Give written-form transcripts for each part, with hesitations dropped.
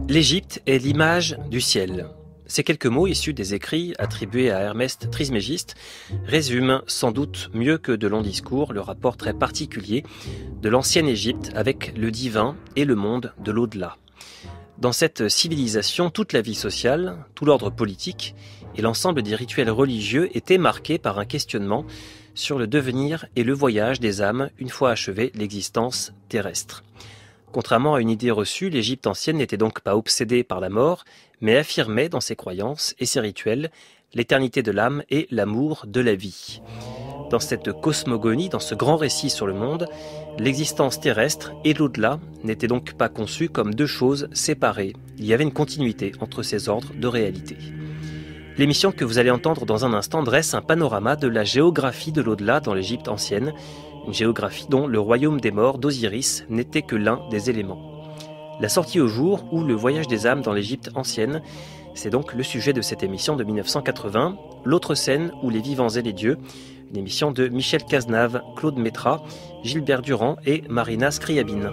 L'Égypte est l'image du ciel. Ces quelques mots issus des écrits attribués à Hermès Trismégiste résument sans doute mieux que de longs discours le rapport très particulier de l'ancienne Égypte avec le divin et le monde de l'au-delà. Dans cette civilisation, toute la vie sociale, tout l'ordre politique et l'ensemble des rituels religieux étaient marqués par un questionnement sur le devenir et le voyage des âmes une fois achevée l'existence terrestre. Contrairement à une idée reçue, l'Égypte ancienne n'était donc pas obsédée par la mort, mais affirmait dans ses croyances et ses rituels l'éternité de l'âme et l'amour de la vie. Dans cette cosmogonie, dans ce grand récit sur le monde, l'existence terrestre et l'au-delà n'étaient donc pas conçues comme deux choses séparées. Il y avait une continuité entre ces ordres de réalité. L'émission que vous allez entendre dans un instant dresse un panorama de la géographie de l'au-delà dans l'Égypte ancienne, une géographie dont le royaume des morts d'Osiris n'était que l'un des éléments. La sortie au jour ou le voyage des âmes dans l'Égypte ancienne, c'est donc le sujet de cette émission de 1980, l'autre scène où les vivants et les dieux, une émission de Michel Cazenave, Claude Métra, Gilbert Durand et Marina Scriabine.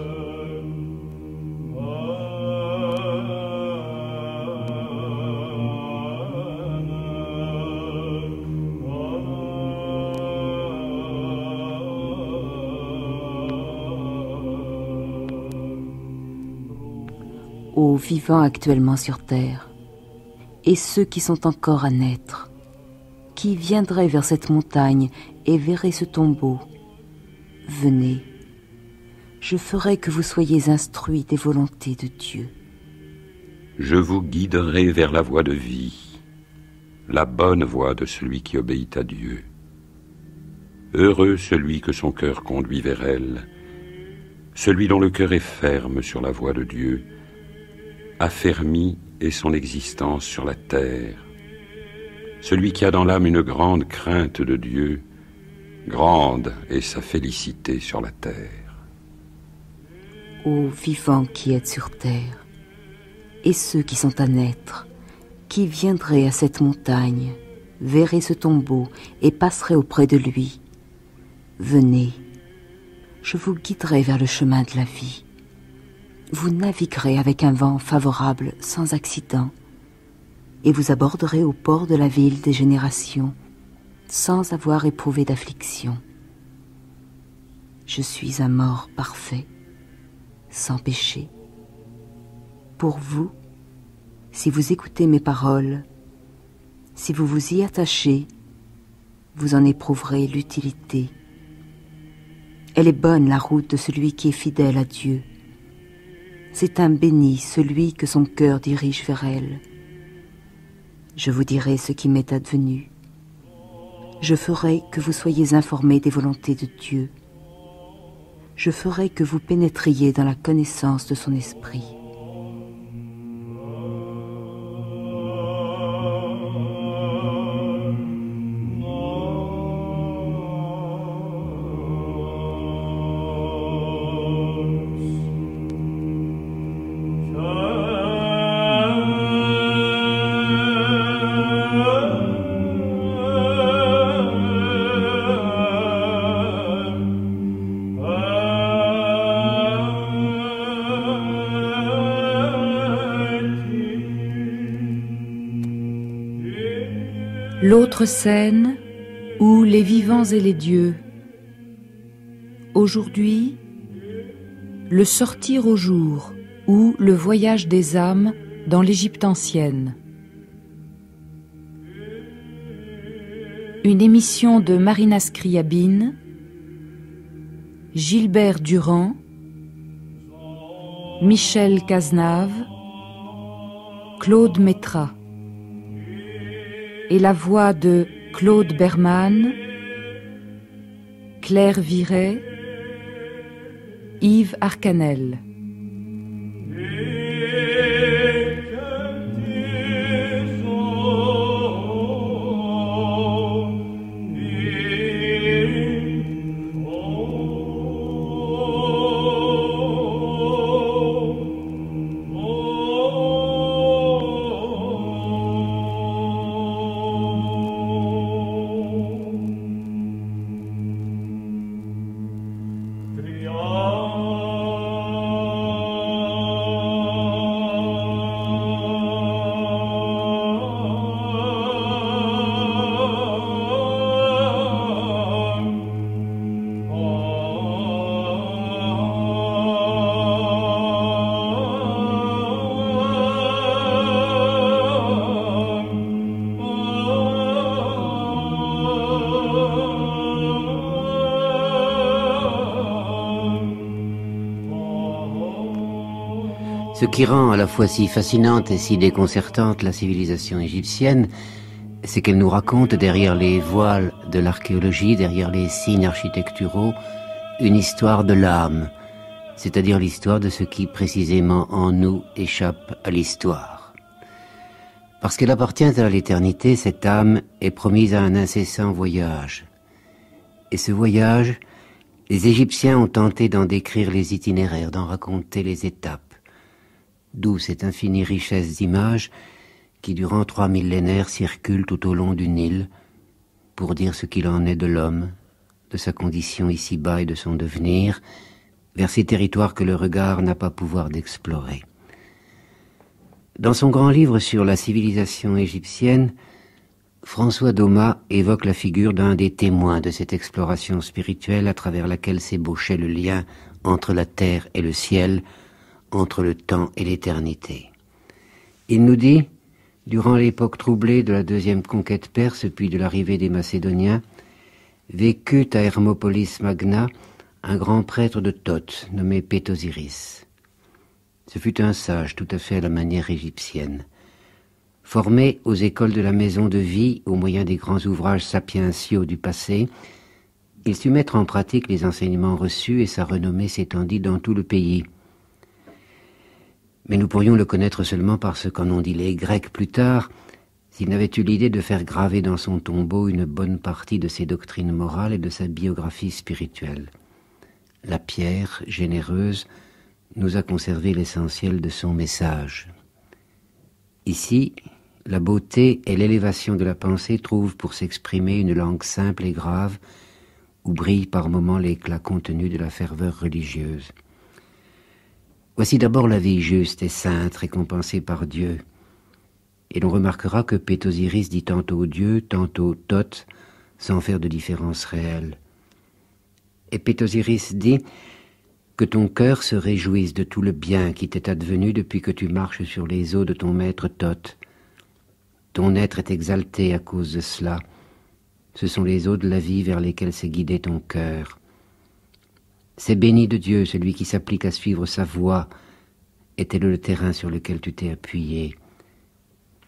Ô vivants actuellement sur terre, et ceux qui sont encore à naître, qui viendraient vers cette montagne et verraient ce tombeau, venez, je ferai que vous soyez instruits des volontés de Dieu. Je vous guiderai vers la voie de vie, la bonne voie de celui qui obéit à Dieu. Heureux celui que son cœur conduit vers elle, celui dont le cœur est ferme sur la voie de Dieu, affermi est son existence sur la terre. Celui qui a dans l'âme une grande crainte de Dieu, grande est sa félicité sur la terre. Ô vivants qui êtes sur terre, et ceux qui sont à naître, qui viendraient à cette montagne, verraient ce tombeau et passeraient auprès de lui, venez, je vous guiderai vers le chemin de la vie. Vous naviguerez avec un vent favorable sans accident et vous aborderez au port de la ville des générations sans avoir éprouvé d'affliction. Je suis un mort parfait, sans péché. Pour vous, si vous écoutez mes paroles, si vous vous y attachez, vous en éprouverez l'utilité. Elle est bonne la route de celui qui est fidèle à Dieu. C'est un béni celui que son cœur dirige vers elle. Je vous dirai ce qui m'est advenu. Je ferai que vous soyez informés des volontés de Dieu. Je ferai que vous pénétriez dans la connaissance de son esprit. L'autre scène où les vivants et les dieux. Aujourd'hui, le sortir au jour ou le voyage des âmes dans l'Égypte ancienne. Une émission de Marina Scriabine, Gilbert Durand, Michel Cazenave, Claude Métra. Et la voix de Claude Berman, Claire Viret, Yves Arcanel. Ce qui rend à la fois si fascinante et si déconcertante la civilisation égyptienne, c'est qu'elle nous raconte derrière les voiles de l'archéologie, derrière les signes architecturaux, une histoire de l'âme, c'est-à-dire l'histoire de ce qui précisément en nous échappe à l'histoire. Parce qu'elle appartient à l'éternité, cette âme est promise à un incessant voyage. Et ce voyage, les Égyptiens ont tenté d'en décrire les itinéraires, d'en raconter les étapes. D'où cette infinie richesse d'images qui, durant 3 millénaires, circulent tout au long du Nil pour dire ce qu'il en est de l'homme, de sa condition ici-bas et de son devenir, vers ces territoires que le regard n'a pas pouvoir d'explorer. Dans son grand livre sur la civilisation égyptienne, François Daumas évoque la figure d'un des témoins de cette exploration spirituelle à travers laquelle s'ébauchait le lien entre la terre et le ciel, entre le temps et l'éternité. Il nous dit, durant l'époque troublée de la deuxième conquête perse puis de l'arrivée des Macédoniens, vécut à Hermopolis Magna un grand prêtre de Thoth nommé Pétosiris. Ce fut un sage tout à fait à la manière égyptienne. Formé aux écoles de la maison de vie au moyen des grands ouvrages sapientiaux du passé, il sut mettre en pratique les enseignements reçus et sa renommée s'étendit dans tout le pays. Mais nous pourrions le connaître seulement par ce qu'en ont dit les Grecs plus tard, s'il n'avait eu l'idée de faire graver dans son tombeau une bonne partie de ses doctrines morales et de sa biographie spirituelle. La pierre, généreuse, nous a conservé l'essentiel de son message. Ici, la beauté et l'élévation de la pensée trouvent pour s'exprimer une langue simple et grave, où brille par moments l'éclat contenu de la ferveur religieuse. Voici d'abord la vie juste et sainte récompensée par Dieu. Et l'on remarquera que Pétosiris dit tantôt Dieu, tantôt Thoth, sans faire de différence réelle. Et Pétosiris dit que ton cœur se réjouisse de tout le bien qui t'est advenu depuis que tu marches sur les eaux de ton maître Thoth. Ton être est exalté à cause de cela. Ce sont les eaux de la vie vers lesquelles s'est guidé ton cœur. C'est béni de Dieu, celui qui s'applique à suivre sa voie, et tel est le terrain sur lequel tu t'es appuyé.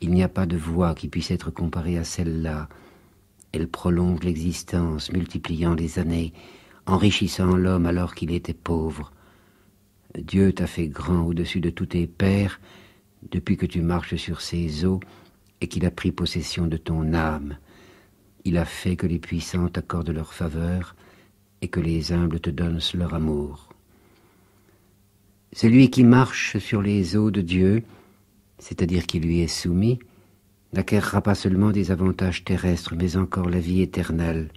Il n'y a pas de voie qui puisse être comparée à celle-là. Elle prolonge l'existence, multipliant les années, enrichissant l'homme alors qu'il était pauvre. Dieu t'a fait grand au-dessus de tous tes pères, depuis que tu marches sur ces eaux, et qu'il a pris possession de ton âme. Il a fait que les puissants t'accordent leur faveur, et que les humbles te donnent leur amour. Celui qui marche sur les eaux de Dieu, c'est-à-dire qui lui est soumis, n'acquérera pas seulement des avantages terrestres, mais encore la vie éternelle.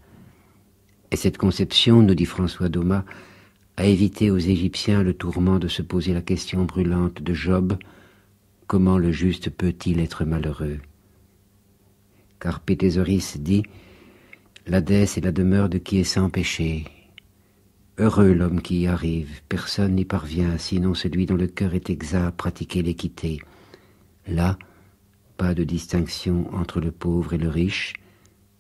Et cette conception, nous dit François Daumas, a évité aux Égyptiens le tourment de se poser la question brûlante de Job, comment le juste peut-il être malheureux? Car Péthésoris dit, l'Hadès est la demeure de qui est sans péché. Heureux l'homme qui y arrive, personne n'y parvient, sinon celui dont le cœur est exact à pratiquer l'équité. Là, pas de distinction entre le pauvre et le riche,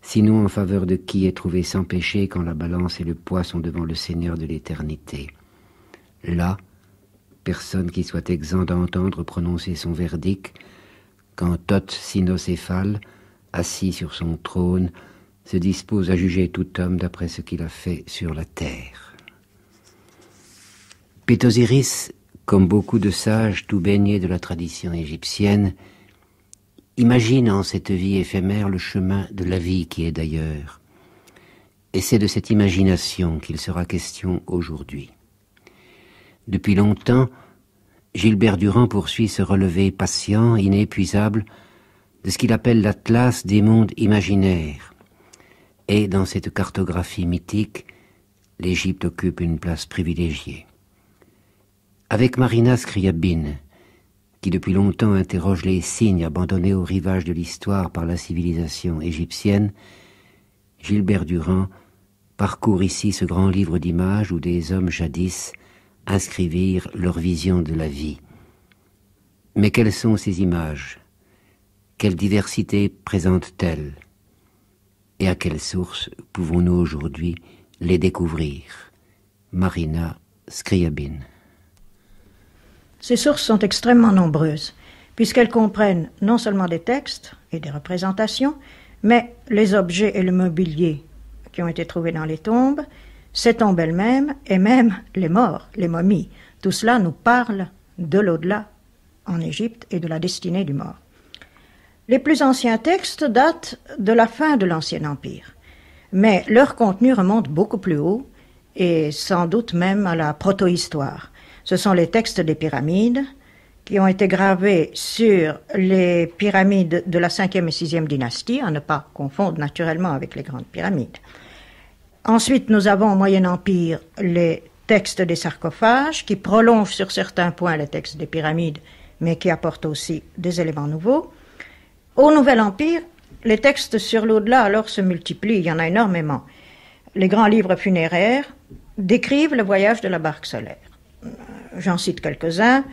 sinon en faveur de qui est trouvé sans péché quand la balance et le poids sont devant le Seigneur de l'éternité. Là, personne qui soit exempt d'entendre prononcer son verdict, quand Thoth cynocéphale, assis sur son trône, se dispose à juger tout homme d'après ce qu'il a fait sur la terre. Pétosiris, comme beaucoup de sages tout baignés de la tradition égyptienne, imagine en cette vie éphémère le chemin de la vie qui est d'ailleurs. Et c'est de cette imagination qu'il sera question aujourd'hui. Depuis longtemps, Gilbert Durand poursuit ce relevé patient, inépuisable, de ce qu'il appelle l'Atlas des mondes imaginaires. Et dans cette cartographie mythique, l'Égypte occupe une place privilégiée. Avec Marina Scriabine, qui depuis longtemps interroge les signes abandonnés au rivage de l'histoire par la civilisation égyptienne, Gilbert Durand parcourt ici ce grand livre d'images où des hommes jadis inscrivirent leur vision de la vie. Mais quelles sont ces images? Quelle diversité présentent-elles? Et à quelle source pouvons-nous aujourd'hui les découvrir? Marina Scriabine. Ces sources sont extrêmement nombreuses, puisqu'elles comprennent non seulement des textes et des représentations, mais les objets et le mobilier qui ont été trouvés dans les tombes, ces tombes elles-mêmes, et même les morts, les momies. Tout cela nous parle de l'au-delà en Égypte et de la destinée du mort. Les plus anciens textes datent de la fin de l'Ancien Empire, mais leur contenu remonte beaucoup plus haut et sans doute même à la protohistoire. Ce sont les textes des pyramides qui ont été gravés sur les pyramides de la 5e et 6e dynastie, à ne pas confondre naturellement avec les grandes pyramides. Ensuite, nous avons au Moyen Empire les textes des sarcophages qui prolongent sur certains points les textes des pyramides, mais qui apportent aussi des éléments nouveaux. Au Nouvel Empire, les textes sur l'au-delà alors se multiplient, il y en a énormément. Les grands livres funéraires décrivent le voyage de la barque solaire. J'en cite quelques-uns.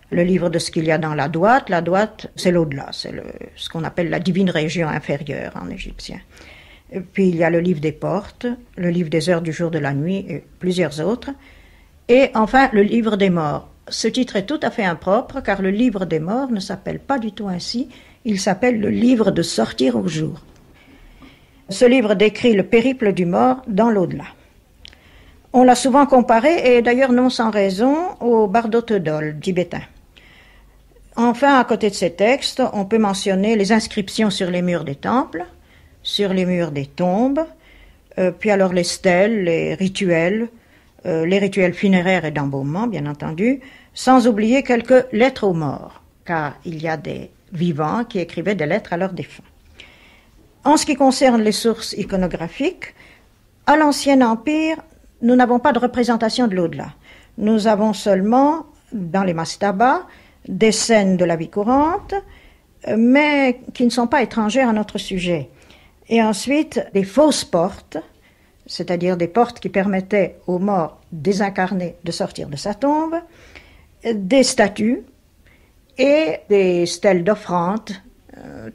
Le livre de ce qu'il y a dans la Douate, c'est l'au-delà, c'est ce qu'on appelle la divine région inférieure en égyptien. Et puis il y a le livre des portes, le livre des heures du jour de la nuit et plusieurs autres. Et enfin, le livre des morts. Ce titre est tout à fait impropre car le livre des morts ne s'appelle pas du tout ainsi. Il s'appelle le livre de sortir au jour. Ce livre décrit le périple du mort dans l'au-delà. On l'a souvent comparé, et d'ailleurs non sans raison, au bardo Todol tibétain. Enfin, à côté de ces textes, on peut mentionner les inscriptions sur les murs des temples, sur les murs des tombes, puis alors les stèles, les rituels funéraires et d'embaumement, bien entendu, sans oublier quelques lettres aux morts, car il y a des vivants qui écrivaient des lettres à leurs défunts. En ce qui concerne les sources iconographiques, à l'Ancien Empire, nous n'avons pas de représentation de l'au-delà. Nous avons seulement, dans les mastabas, des scènes de la vie courante, mais qui ne sont pas étrangères à notre sujet. Et ensuite, des fausses portes, c'est-à-dire des portes qui permettaient aux morts désincarnés de sortir de sa tombe, des statues et des stèles d'offrande,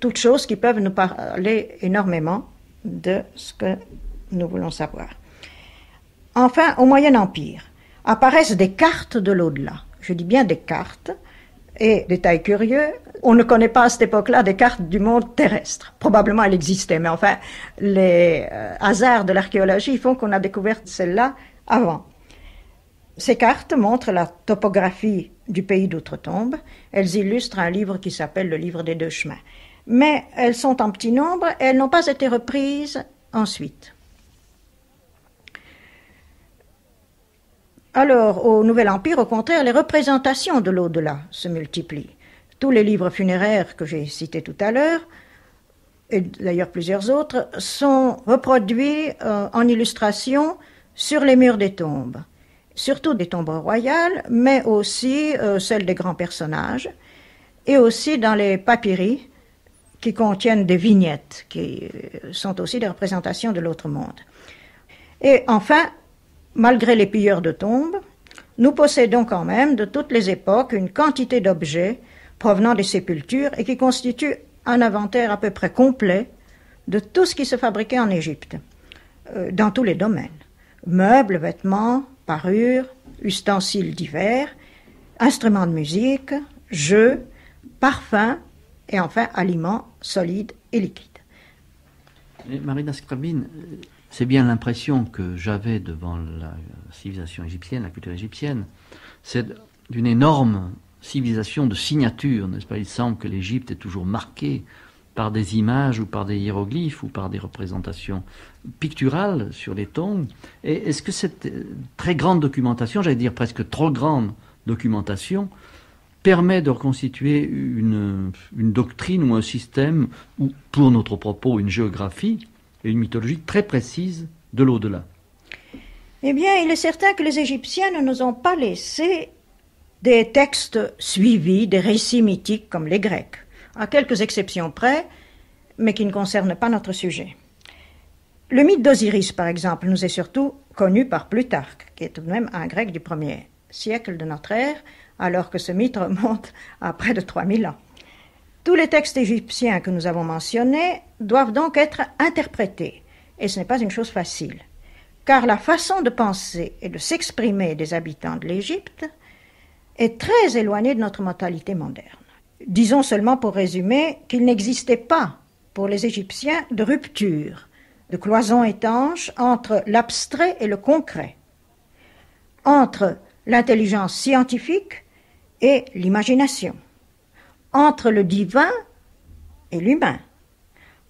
toutes choses qui peuvent nous parler énormément de ce que nous voulons savoir. Enfin, au Moyen Empire, apparaissent des cartes de l'au-delà. Je dis bien des cartes, et détail curieux, on ne connaît pas à cette époque-là des cartes du monde terrestre. Probablement elles existaient, mais enfin, les hasards de l'archéologie font qu'on a découvert celles-là avant. Ces cartes montrent la topographie du pays d'outre-tombe. Elles illustrent un livre qui s'appelle le livre des deux chemins. Mais elles sont en petit nombre et elles n'ont pas été reprises ensuite. Alors, au Nouvel Empire, au contraire, les représentations de l'au-delà se multiplient. Tous les livres funéraires que j'ai cités tout à l'heure, et d'ailleurs plusieurs autres, sont reproduits en illustration sur les murs des tombes. Surtout des tombes royales, mais aussi celles des grands personnages, et aussi dans les papyri qui contiennent des vignettes, qui sont aussi des représentations de l'autre monde. Et enfin, malgré les pilleurs de tombes, nous possédons quand même de toutes les époques une quantité d'objets provenant des sépultures et qui constituent un inventaire à peu près complet de tout ce qui se fabriquait en Égypte, dans tous les domaines. Meubles, vêtements, parures, ustensiles divers, instruments de musique, jeux, parfums et enfin aliments solides et liquides. Marina Scriabine, c'est bien l'impression que j'avais devant la civilisation égyptienne, la culture égyptienne, c'est d'une énorme civilisation de signatures, n'est-ce pas? Il semble que l'Égypte est toujours marquée par des images ou par des hiéroglyphes ou par des représentations picturales sur les tombes. Et est-ce que cette très grande documentation, j'allais dire presque trop grande documentation, permet de reconstituer une doctrine ou un système, ou pour notre propos une géographie et une mythologie très précise de l'au-delà? Eh bien, il est certain que les Égyptiens ne nous ont pas laissé des textes suivis, des récits mythiques comme les Grecs, à quelques exceptions près, mais qui ne concernent pas notre sujet. Le mythe d'Osiris, par exemple, nous est surtout connu par Plutarque, qui est tout de même un Grec du 1er siècle de notre ère, alors que ce mythe remonte à près de 3000 ans. Tous les textes égyptiens que nous avons mentionnés doivent donc être interprétés, et ce n'est pas une chose facile, car la façon de penser et de s'exprimer des habitants de l'Égypte est très éloigné de notre mentalité moderne. Disons seulement pour résumer qu'il n'existait pas pour les Égyptiens de rupture, de cloison étanche entre l'abstrait et le concret, entre l'intelligence scientifique et l'imagination, entre le divin et l'humain,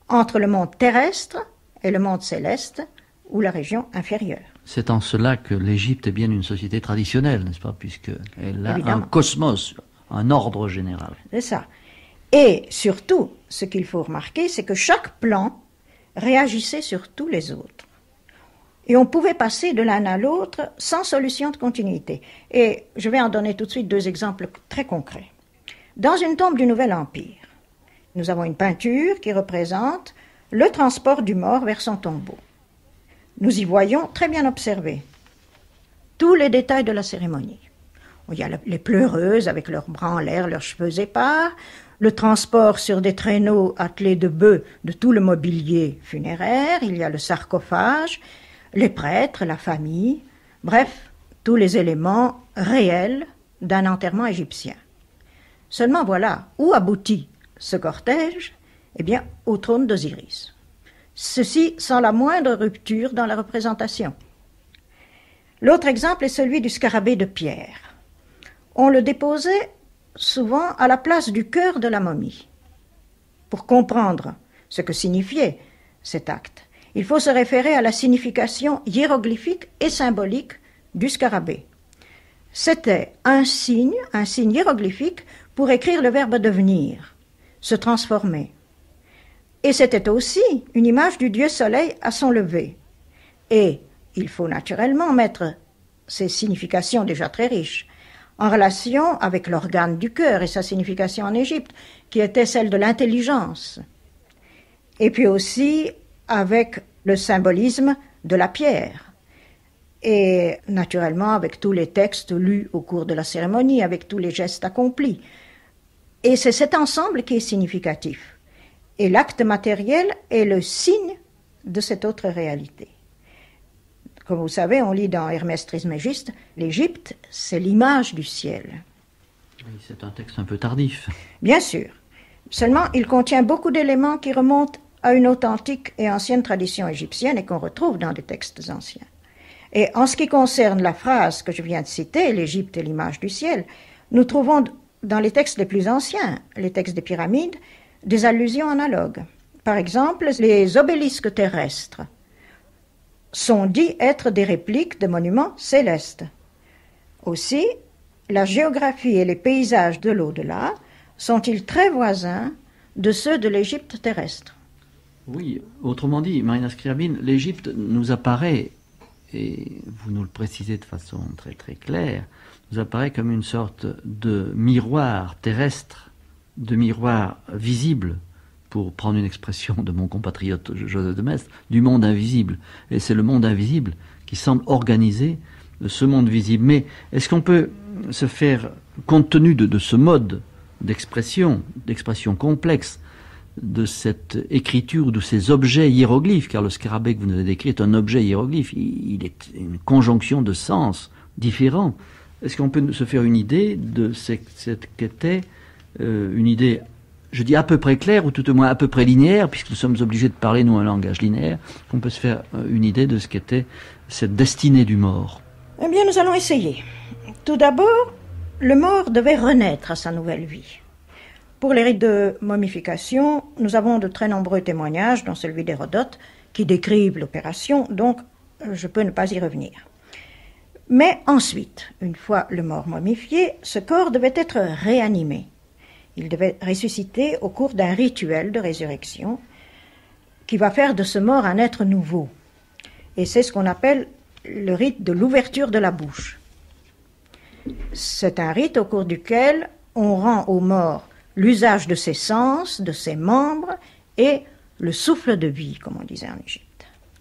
entre le monde terrestre et le monde céleste ou la région inférieure. C'est en cela que l'Égypte est bien une société traditionnelle, n'est-ce pas, puisqu'elle a Évidemment. un cosmos, un ordre général. C'est ça. Et surtout, ce qu'il faut remarquer, c'est que chaque plan réagissait sur tous les autres. Et on pouvait passer de l'un à l'autre sans solution de continuité. Et je vais en donner tout de suite 2 exemples très concrets. Dans une tombe du Nouvel Empire, nous avons une peinture qui représente le transport du mort vers son tombeau. Nous y voyons très bien observé tous les détails de la cérémonie. Il y a les pleureuses avec leurs bras en l'air, leurs cheveux épars, le transport sur des traîneaux attelés de bœufs de tout le mobilier funéraire, il y a le sarcophage, les prêtres, la famille, bref, tous les éléments réels d'un enterrement égyptien. Seulement voilà, où aboutit ce cortège? Eh bien, au trône d'Osiris. Ceci sans la moindre rupture dans la représentation. L'autre exemple est celui du scarabée de pierre. On le déposait souvent à la place du cœur de la momie. Pour comprendre ce que signifiait cet acte, il faut se référer à la signification hiéroglyphique et symbolique du scarabée. C'était un signe hiéroglyphique pour écrire le verbe devenir, se transformer. Et c'était aussi une image du dieu soleil à son lever. Et il faut naturellement mettre ces significations déjà très riches en relation avec l'organe du cœur et sa signification en Égypte, qui était celle de l'intelligence. Et puis aussi avec le symbolisme de la pierre. Et naturellement avec tous les textes lus au cours de la cérémonie, avec tous les gestes accomplis. Et c'est cet ensemble qui est significatif. Et l'acte matériel est le signe de cette autre réalité. Comme vous savez, on lit dans Hermès Trismégiste, l'Égypte, c'est l'image du ciel. Oui, c'est un texte un peu tardif. Bien sûr. Seulement, il contient beaucoup d'éléments qui remontent à une authentique et ancienne tradition égyptienne et qu'on retrouve dans des textes anciens. Et en ce qui concerne la phrase que je viens de citer, l'Égypte est l'image du ciel, nous trouvons dans les textes les plus anciens, les textes des pyramides, des allusions analogues. Par exemple, les obélisques terrestres sont dits être des répliques de monuments célestes. Aussi, la géographie et les paysages de l'au-delà sont-ils très voisins de ceux de l'Égypte terrestre? Oui, autrement dit, Marina Scriabine, l'Égypte nous apparaît, et vous nous le précisez de façon très très claire, nous apparaît comme une sorte de miroir terrestre, de miroir visible, pour prendre une expression de mon compatriote Joseph de Maistre, du monde invisible. Et c'est le monde invisible qui semble organiser ce monde visible. Mais est-ce qu'on peut se faire, compte tenu de ce mode d'expression complexe, de cette écriture, de ces objets hiéroglyphes, car le scarabée que vous nous avez décrit est un objet hiéroglyphe, il est une conjonction de sens différents. Est-ce qu'on peut se faire une idée de ce qu'était une idée, je dis à peu près claire, ou tout au moins à peu près linéaire, puisque nous sommes obligés de parler, nous, un langage linéaire, qu'on peut se faire une idée de ce qu'était cette destinée du mort? Eh bien, nous allons essayer. Tout d'abord, le mort devait renaître à sa nouvelle vie. Pour les rites de momification, nous avons de très nombreux témoignages, dont celui d'Hérodote, qui décrivent l'opération, donc je peux ne pas y revenir. Mais ensuite, une fois le mort momifié, ce corps devait être réanimé. Il devait ressusciter au cours d'un rituel de résurrection qui va faire de ce mort un être nouveau. Et c'est ce qu'on appelle le rite de l'ouverture de la bouche. C'est un rite au cours duquel on rend au mort l'usage de ses sens, de ses membres et le souffle de vie, comme on disait en Égypte.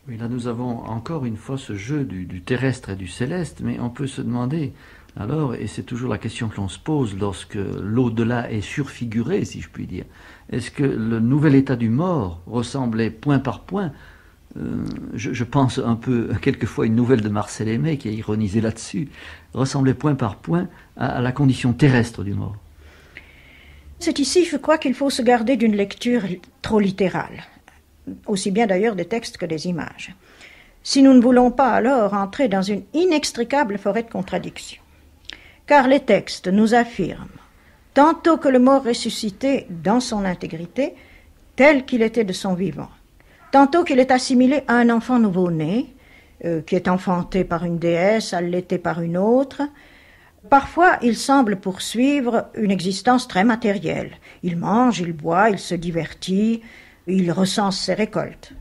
Oui, là nous avons encore une fois ce jeu du terrestre et du céleste, mais on peut se demander alors, et c'est toujours la question que l'on se pose lorsque l'au-delà est surfiguré, si je puis dire, est-ce que le nouvel état du mort ressemblait point par point je pense un peu, quelquefois, une nouvelle de Marcel Aimé qui a ironisé là-dessus, ressemblait point par point à la condition terrestre du mort. C'est ici, je crois, qu'il faut se garder d'une lecture trop littérale, aussi bien d'ailleurs des textes que des images. Si nous ne voulons pas alors entrer dans une inextricable forêt de contradictions. Car les textes nous affirment tantôt que le mort ressuscité dans son intégrité, tel qu'il était de son vivant, tantôt qu'il est assimilé à un enfant nouveau-né, qui est enfanté par une déesse, allaité par une autre. Parfois, il semble poursuivre une existence très matérielle. Il mange, il boit, il se divertit, il recense ses récoltes.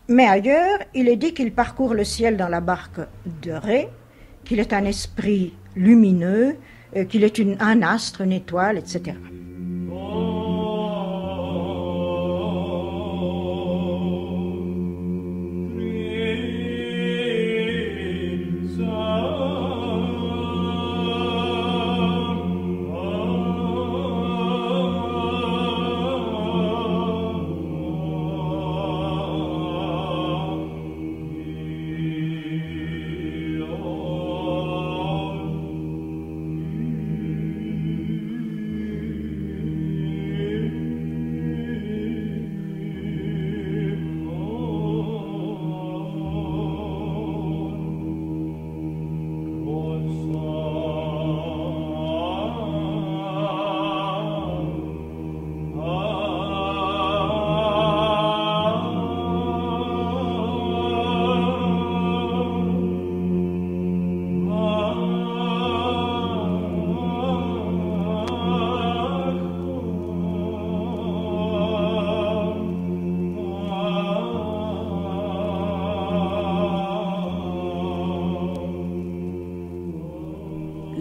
Mais ailleurs, il est dit qu'il parcourt le ciel dans la barque de Ré, qu'il est un esprit lumineux, qu'il est un astre, une étoile, etc.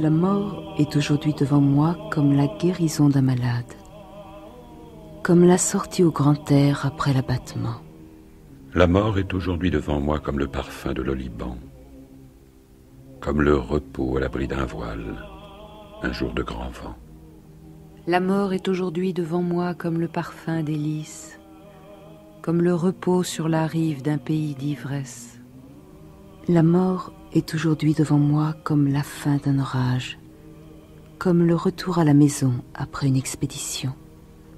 La mort est aujourd'hui devant moi comme la guérison d'un malade, comme la sortie au grand air après l'abattement. La mort est aujourd'hui devant moi comme le parfum de l'oliban, comme le repos à l'abri d'un voile, un jour de grand vent. La mort est aujourd'hui devant moi comme le parfum des lys, comme le repos sur la rive d'un pays d'ivresse. La mort est aujourd'hui devant moi comme la fin d'un orage, comme le retour à la maison après une expédition.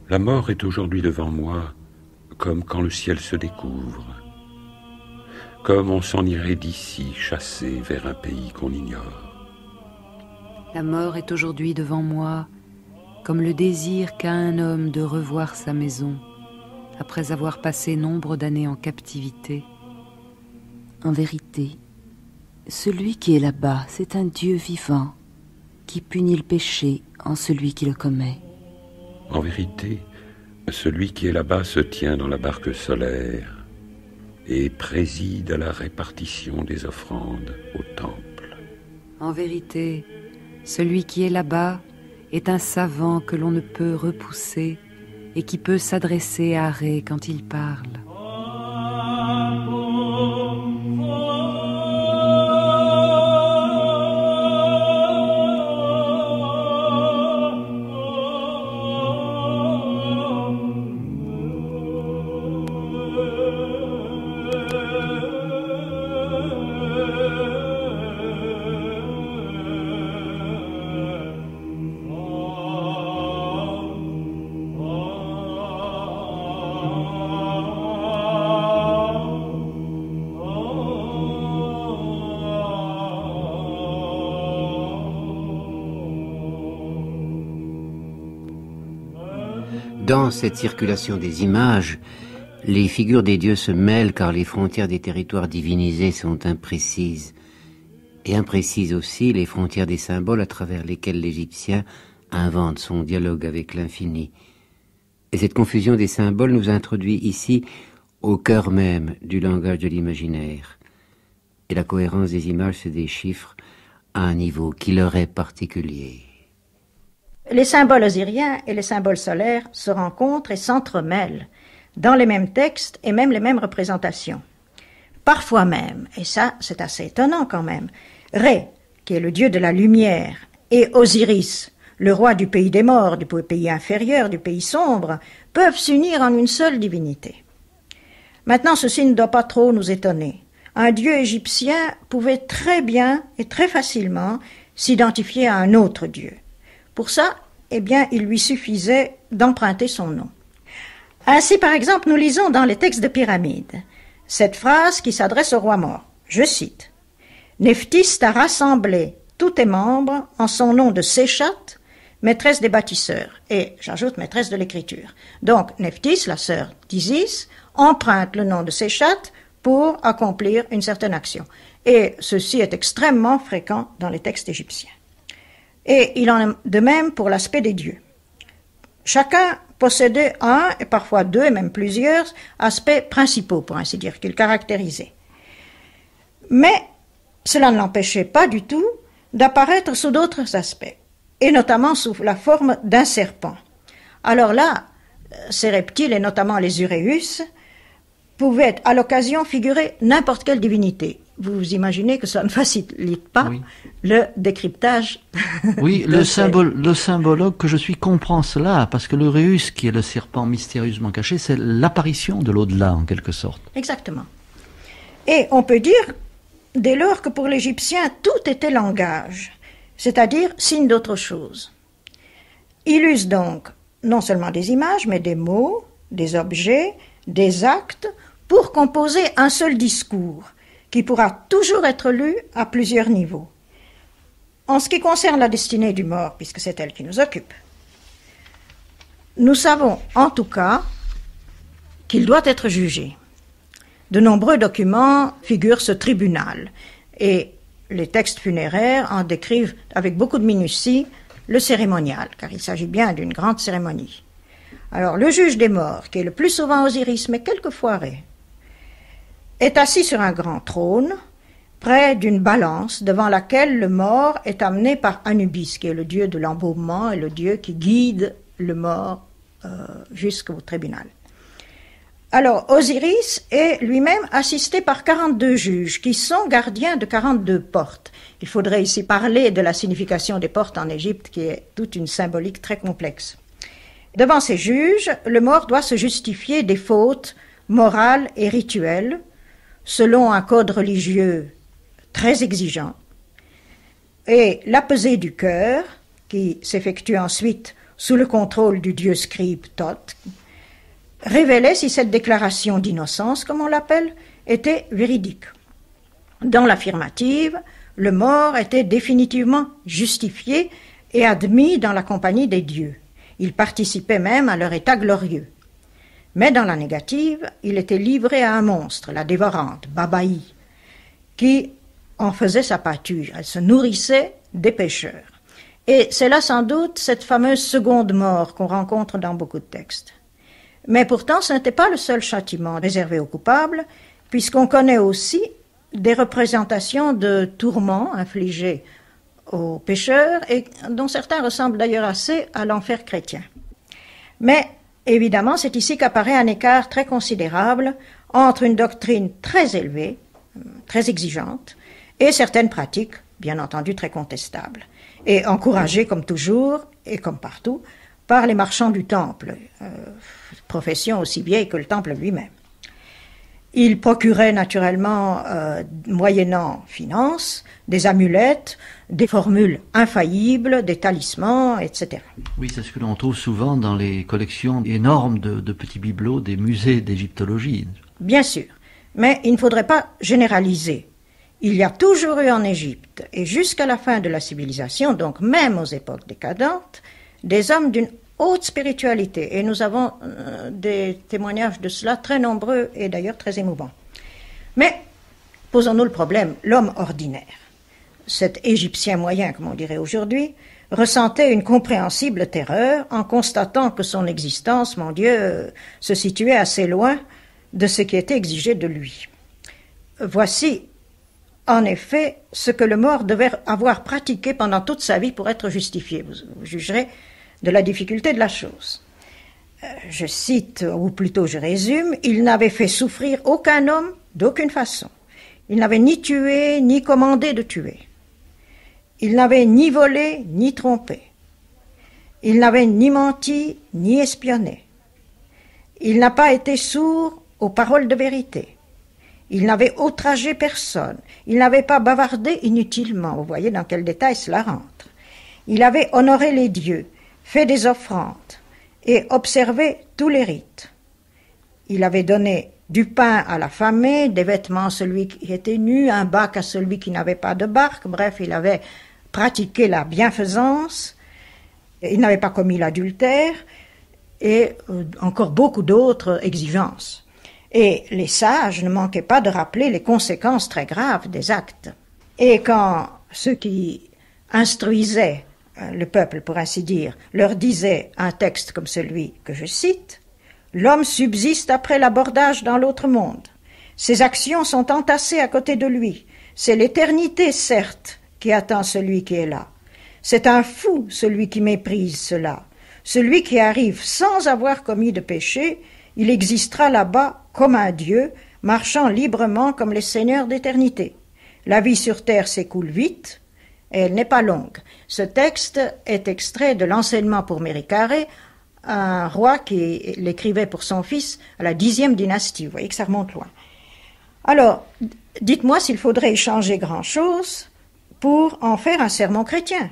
La mort est aujourd'hui devant moi comme quand le ciel se découvre, comme on s'en irait d'ici chassé vers un pays qu'on ignore. La mort est aujourd'hui devant moi comme le désir qu'a un homme de revoir sa maison après avoir passé nombre d'années en captivité. En vérité, celui qui est là-bas, c'est un Dieu vivant qui punit le péché en celui qui le commet. En vérité, celui qui est là-bas se tient dans la barque solaire et préside à la répartition des offrandes au temple. En vérité, celui qui est là-bas est un savant que l'on ne peut repousser et qui peut s'adresser à Ré quand il parle. Dans cette circulation des images, les figures des dieux se mêlent car les frontières des territoires divinisés sont imprécises. Et imprécises aussi les frontières des symboles à travers lesquels l'Égyptien invente son dialogue avec l'infini. Et cette confusion des symboles nous introduit ici au cœur même du langage de l'imaginaire. Et la cohérence des images se déchiffre à un niveau qui leur est particulier. Les symboles osiriens et les symboles solaires se rencontrent et s'entremêlent dans les mêmes textes et même les mêmes représentations. Parfois même, et ça c'est assez étonnant quand même, Ré, qui est le dieu de la lumière, et Osiris, le roi du pays des morts, du pays inférieur, du pays sombre, peuvent s'unir en une seule divinité. Maintenant, ceci ne doit pas trop nous étonner. Un dieu égyptien pouvait très bien et très facilement s'identifier à un autre dieu. Pour ça, eh bien, il lui suffisait d'emprunter son nom. Ainsi, par exemple, nous lisons dans les textes de Pyramide cette phrase qui s'adresse au roi mort. Je cite « Nephthys t'a rassemblé tous tes membres en son nom de Séchat, maîtresse des bâtisseurs. » Et j'ajoute maîtresse de l'écriture. Donc, Nephthys, la sœur d'Isis, emprunte le nom de Séchat pour accomplir une certaine action. Et ceci est extrêmement fréquent dans les textes égyptiens. Et il en est de même pour l'aspect des dieux. Chacun possédait un, et parfois deux, et même plusieurs aspects principaux, pour ainsi dire, qu'il caractérisait. Mais cela ne l'empêchait pas du tout d'apparaître sous d'autres aspects, et notamment sous la forme d'un serpent. Alors là, ces reptiles, et notamment les uréus, pouvaient à l'occasion figurer n'importe quelle divinité. Vous imaginez que ça ne facilite pas le décryptage. Oui, le symbologue que je suis comprend cela, parce que l'uréus, qui est le serpent mystérieusement caché, c'est l'apparition de l'au-delà, en quelque sorte. Exactement. Et on peut dire, dès lors, que pour l'Égyptien, tout était langage, c'est-à-dire signe d'autre chose. Il use donc non seulement des images, mais des mots, des objets, des actes, pour composer un seul discours, qui pourra toujours être lu à plusieurs niveaux. En ce qui concerne la destinée du mort, puisque c'est elle qui nous occupe, nous savons en tout cas qu'il doit être jugé. De nombreux documents figurent ce tribunal, et les textes funéraires en décrivent avec beaucoup de minutie le cérémonial, car il s'agit bien d'une grande cérémonie. Alors le juge des morts, qui est le plus souvent Osiris, mais quelquefois Ré, est assis sur un grand trône, près d'une balance devant laquelle le mort est amené par Anubis, qui est le dieu de l'embaumement et le dieu qui guide le mort jusqu'au tribunal. Alors Osiris est lui-même assisté par 42 juges qui sont gardiens de 42 portes. Il faudrait ici parler de la signification des portes en Égypte, qui est toute une symbolique très complexe. Devant ces juges, le mort doit se justifier des fautes morales et rituelles, selon un code religieux très exigeant, et la pesée du cœur, qui s'effectue ensuite sous le contrôle du dieu scribe Thoth, révélait si cette déclaration d'innocence, comme on l'appelle, était véridique. Dans l'affirmative, le mort était définitivement justifié et admis dans la compagnie des dieux. Il participait même à leur état glorieux. Mais dans la négative, il était livré à un monstre, la dévorante, Babaï, qui en faisait sa pâture. Elle se nourrissait des pécheurs. Et c'est là sans doute cette fameuse seconde mort qu'on rencontre dans beaucoup de textes. Mais pourtant, ce n'était pas le seul châtiment réservé aux coupables, puisqu'on connaît aussi des représentations de tourments infligés aux pécheurs, et dont certains ressemblent d'ailleurs assez à l'enfer chrétien. Mais évidemment, c'est ici qu'apparaît un écart très considérable entre une doctrine très élevée, très exigeante, et certaines pratiques, bien entendu, très contestables, et encouragées, comme toujours, et comme partout, par les marchands du temple, profession aussi vieille que le temple lui-même. Ils procuraient naturellement, moyennant finances, des amulettes, des formules infaillibles, des talismans, etc. Oui, c'est ce que l'on trouve souvent dans les collections énormes de petits bibelots des musées d'égyptologie. Bien sûr, mais il ne faudrait pas généraliser. Il y a toujours eu en Égypte, et jusqu'à la fin de la civilisation, donc même aux époques décadentes, des hommes d'une haute spiritualité, et nous avons des témoignages de cela très nombreux et d'ailleurs très émouvants. Mais posons-nous le problème, l'homme ordinaire, cet Égyptien moyen, comme on dirait aujourd'hui, ressentait une compréhensible terreur en constatant que son existence, mon Dieu, se situait assez loin de ce qui était exigé de lui. Voici, en effet, ce que le mort devait avoir pratiqué pendant toute sa vie pour être justifié. Vous jugerez de la difficulté de la chose. Je cite, ou plutôt je résume, « Il n'avait fait souffrir aucun homme d'aucune façon. Il n'avait ni tué, ni commandé de tuer. Il n'avait ni volé, ni trompé. Il n'avait ni menti, ni espionné. Il n'a pas été sourd aux paroles de vérité. Il n'avait outragé personne. Il n'avait pas bavardé inutilement. Vous voyez dans quel détail cela rentre. Il avait honoré les dieux, fait des offrandes et observé tous les rites. Il avait donné du pain à l'affamé, des vêtements à celui qui était nu, un bac à celui qui n'avait pas de barque. Bref, il avait pratiqué la bienfaisance. Il n'avait pas commis l'adultère et encore beaucoup d'autres exigences. Et les sages ne manquaient pas de rappeler les conséquences très graves des actes. Et quand ceux qui instruisaient le peuple, pour ainsi dire, leur disaient un texte comme celui que je cite, « L'homme subsiste après l'abordage dans l'autre monde. Ses actions sont entassées à côté de lui. C'est l'éternité, certes, qui attend celui qui est là. C'est un fou, celui qui méprise cela. Celui qui arrive sans avoir commis de péché, il existera là-bas comme un dieu, marchant librement comme les seigneurs d'éternité. La vie sur terre s'écoule vite, et elle n'est pas longue. » Ce texte est extrait de l'enseignement pour Méricaré, un roi qui l'écrivait pour son fils à la 10e dynastie. Vous voyez que ça remonte loin. Alors, dites-moi s'il faudrait échanger grand-chose pour en faire un sermon chrétien.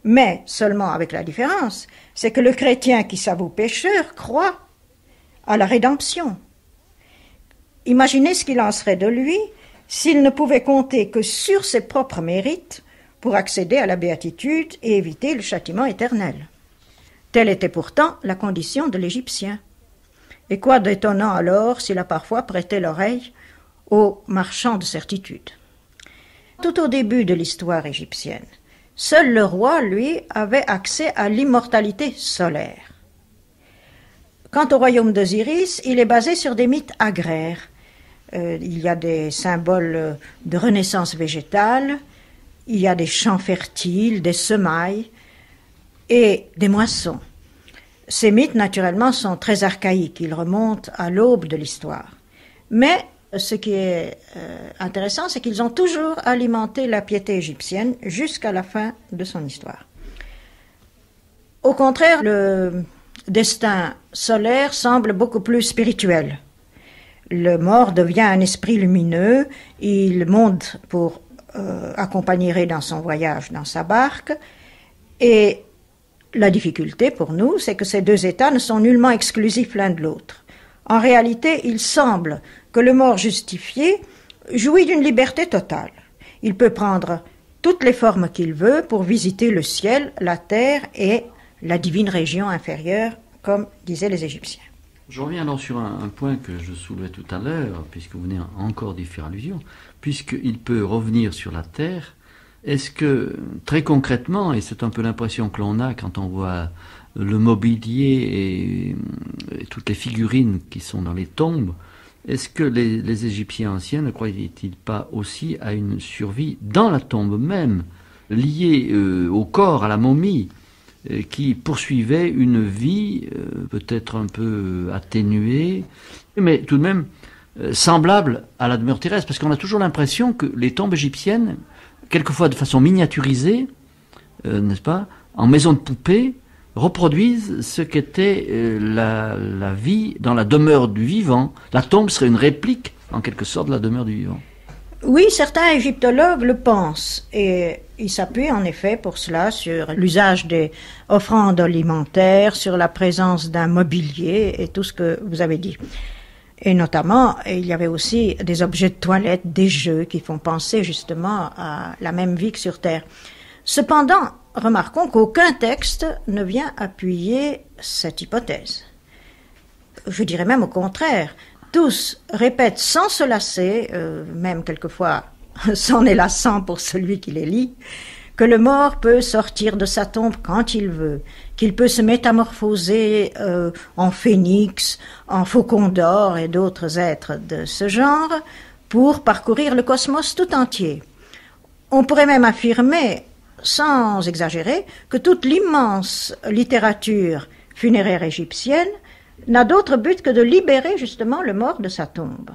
Mais seulement avec la différence, c'est que le chrétien qui s'avoue pécheur croit à la rédemption. Imaginez ce qu'il en serait de lui s'il ne pouvait compter que sur ses propres mérites pour accéder à la béatitude et éviter le châtiment éternel. Telle était pourtant la condition de l'Égyptien. Et quoi d'étonnant alors s'il a parfois prêté l'oreille aux marchands de certitude. Tout au début de l'histoire égyptienne, seul le roi, lui, avait accès à l'immortalité solaire. Quant au royaume d'Osiris, il est basé sur des mythes agraires. Il y a des symboles de renaissance végétale, il y a des champs fertiles, des semailles et des moissons. Ces mythes, naturellement, sont très archaïques. Ils remontent à l'aube de l'histoire. Mais ce qui est intéressant, c'est qu'ils ont toujours alimenté la piété égyptienne jusqu'à la fin de son histoire. Au contraire, le destin solaire semble beaucoup plus spirituel. Le mort devient un esprit lumineux, il monte pour accompagner Ré dans son voyage dans sa barque, et la difficulté pour nous, c'est que ces deux états ne sont nullement exclusifs l'un de l'autre. En réalité, il semble que le mort justifié jouit d'une liberté totale. Il peut prendre toutes les formes qu'il veut pour visiter le ciel, la terre et la divine région inférieure, comme disaient les Égyptiens. Je reviens alors sur un point que je soulevais tout à l'heure, puisque vous venez encore d'y faire allusion, puisqu'il peut revenir sur la terre. Est-ce que, très concrètement, et c'est un peu l'impression que l'on a quand on voit le mobilier et toutes les figurines qui sont dans les tombes, est-ce que les Égyptiens anciens ne croyaient-ils pas aussi à une survie dans la tombe même, liée au corps, à la momie, qui poursuivait une vie peut-être un peu atténuée, mais tout de même semblable à la demeure terrestre, parce qu'on a toujours l'impression que les tombes égyptiennes, quelquefois de façon miniaturisée, n'est-ce pas, en maison de poupée, reproduisent ce qu'était la vie dans la demeure du vivant. La tombe serait une réplique, en quelque sorte, de la demeure du vivant. Oui, certains égyptologues le pensent, et ils s'appuient en effet pour cela sur l'usage des offrandes alimentaires, sur la présence d'un mobilier et tout ce que vous avez dit. Et notamment, il y avait aussi des objets de toilette, des jeux qui font penser justement à la même vie que sur Terre. Cependant, remarquons qu'aucun texte ne vient appuyer cette hypothèse. Je dirais même au contraire. Tous répètent sans se lasser, même quelquefois s'en élassant pour celui qui les lit, que le mort peut sortir de sa tombe quand il veut, qu'il peut se métamorphoser en phénix, en faucon d'or et d'autres êtres de ce genre pour parcourir le cosmos tout entier. On pourrait même affirmer, sans exagérer, que toute l'immense littérature funéraire égyptienne n'a d'autre but que de libérer justement le mort de sa tombe.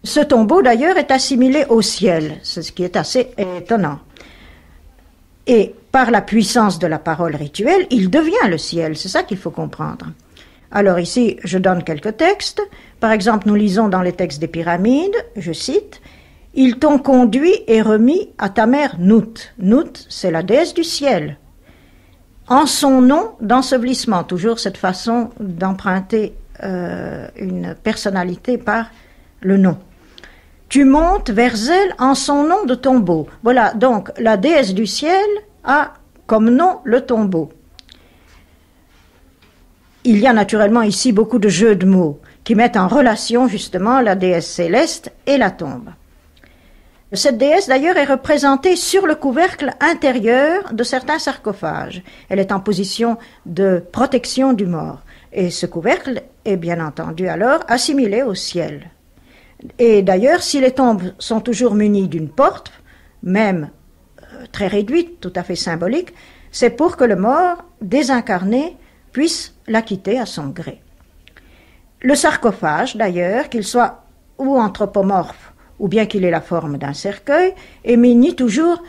Ce tombeau d'ailleurs est assimilé au ciel, ce qui est assez étonnant. Et par la puissance de la parole rituelle, il devient le ciel, c'est ça qu'il faut comprendre. Alors ici, je donne quelques textes. Par exemple, nous lisons dans les textes des pyramides, je cite, « Ils t'ont conduit et remis à ta mère Nout. » Nout, c'est la déesse du ciel. En son nom d'ensevelissement, toujours cette façon d'emprunter une personnalité par le nom. Tu montes vers elle en son nom de tombeau. Voilà, donc la déesse du ciel a comme nom le tombeau. Il y a naturellement ici beaucoup de jeux de mots qui mettent en relation justement la déesse céleste et la tombe. Cette déesse d'ailleurs est représentée sur le couvercle intérieur de certains sarcophages. Elle est en position de protection du mort. Et ce couvercle est bien entendu alors assimilé au ciel. Et d'ailleurs, si les tombes sont toujours munies d'une porte, même très réduite, tout à fait symbolique, c'est pour que le mort, désincarné, puisse la quitter à son gré. Le sarcophage, d'ailleurs, qu'il soit ou anthropomorphe, ou bien qu'il ait la forme d'un cercueil, éminit toujours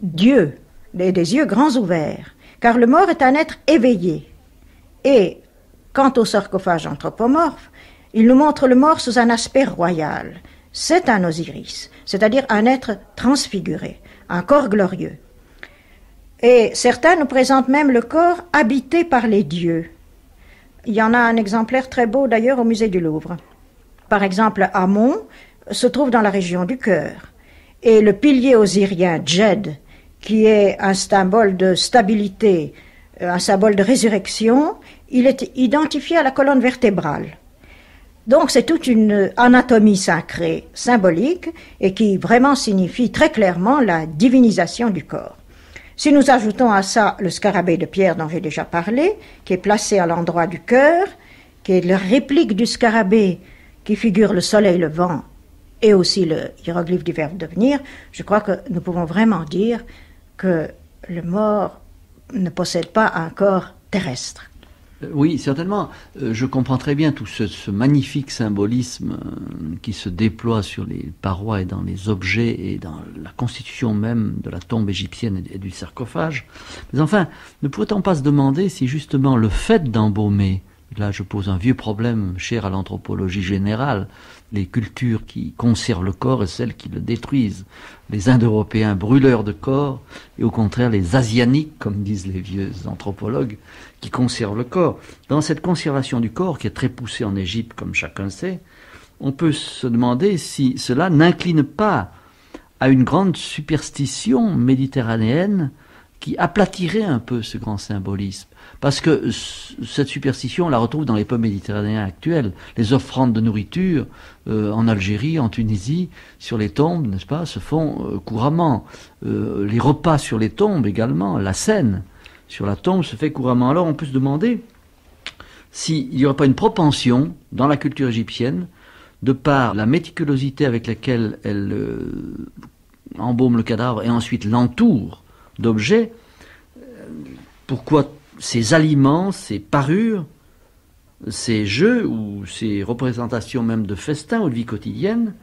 Dieu, des yeux grands ouverts, car le mort est un être éveillé. Et quant au sarcophage anthropomorphe, il nous montre le mort sous un aspect royal. C'est un Osiris, c'est-à-dire un être transfiguré, un corps glorieux. Et certains nous présentent même le corps habité par les dieux. Il y en a un exemplaire très beau d'ailleurs au musée du Louvre. Par exemple, Amon se trouve dans la région du cœur. Et le pilier osirien Djed, qui est un symbole de stabilité, un symbole de résurrection, il est identifié à la colonne vertébrale. Donc c'est toute une anatomie sacrée, symbolique, et qui vraiment signifie très clairement la divinisation du corps. Si nous ajoutons à ça le scarabée de pierre dont j'ai déjà parlé, qui est placé à l'endroit du cœur, qui est la réplique du scarabée qui figure le soleil levant, et aussi le hiéroglyphe du verbe devenir, je crois que nous pouvons vraiment dire que le mort ne possède pas un corps terrestre. Oui, certainement. Je comprends très bien tout ce magnifique symbolisme qui se déploie sur les parois et dans les objets et dans la constitution même de la tombe égyptienne et du sarcophage. Mais enfin, ne pourrait-on pas se demander si justement le fait d'embaumer, là je pose un vieux problème cher à l'anthropologie générale, les cultures qui conservent le corps et celles qui le détruisent, les Indo-Européens brûleurs de corps et au contraire les Asianiques, comme disent les vieux anthropologues, qui conservent le corps. Dans cette conservation du corps qui est très poussée en Égypte, comme chacun sait, on peut se demander si cela n'incline pas à une grande superstition méditerranéenne qui aplatirait un peu ce grand symbolisme. Parce que cette superstition, on la retrouve dans les peuples méditerranéens actuels. Les offrandes de nourriture en Algérie, en Tunisie, sur les tombes, n'est-ce pas, se font couramment. Les repas sur les tombes également, la scène sur la tombe se fait couramment. Alors on peut se demander s'il n'y aurait pas une propension dans la culture égyptienne, de par la méticulosité avec laquelle elle embaume le cadavre et ensuite l'entoure d'objets, pourquoi ces aliments, ces parures, ces jeux ou ces représentations même de festins ou de vie quotidienne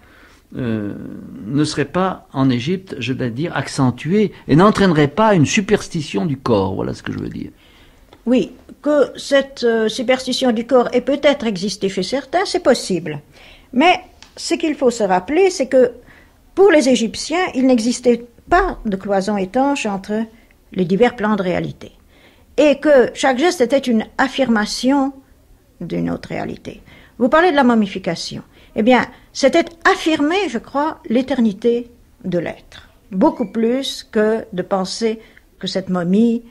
ne seraient pas en Égypte, je vais dire, accentués et n'entraîneraient pas une superstition du corps. Voilà ce que je veux dire. Oui, que cette superstition du corps ait peut-être existé chez certains, c'est possible. Mais ce qu'il faut se rappeler, c'est que pour les Égyptiens, il n'existait pas de cloison étanche entre les divers plans de réalité. Et que chaque geste était une affirmation d'une autre réalité. Vous parlez de la momification. Eh bien, c'était affirmer, je crois, l'éternité de l'être. Beaucoup plus que de penser que cette momie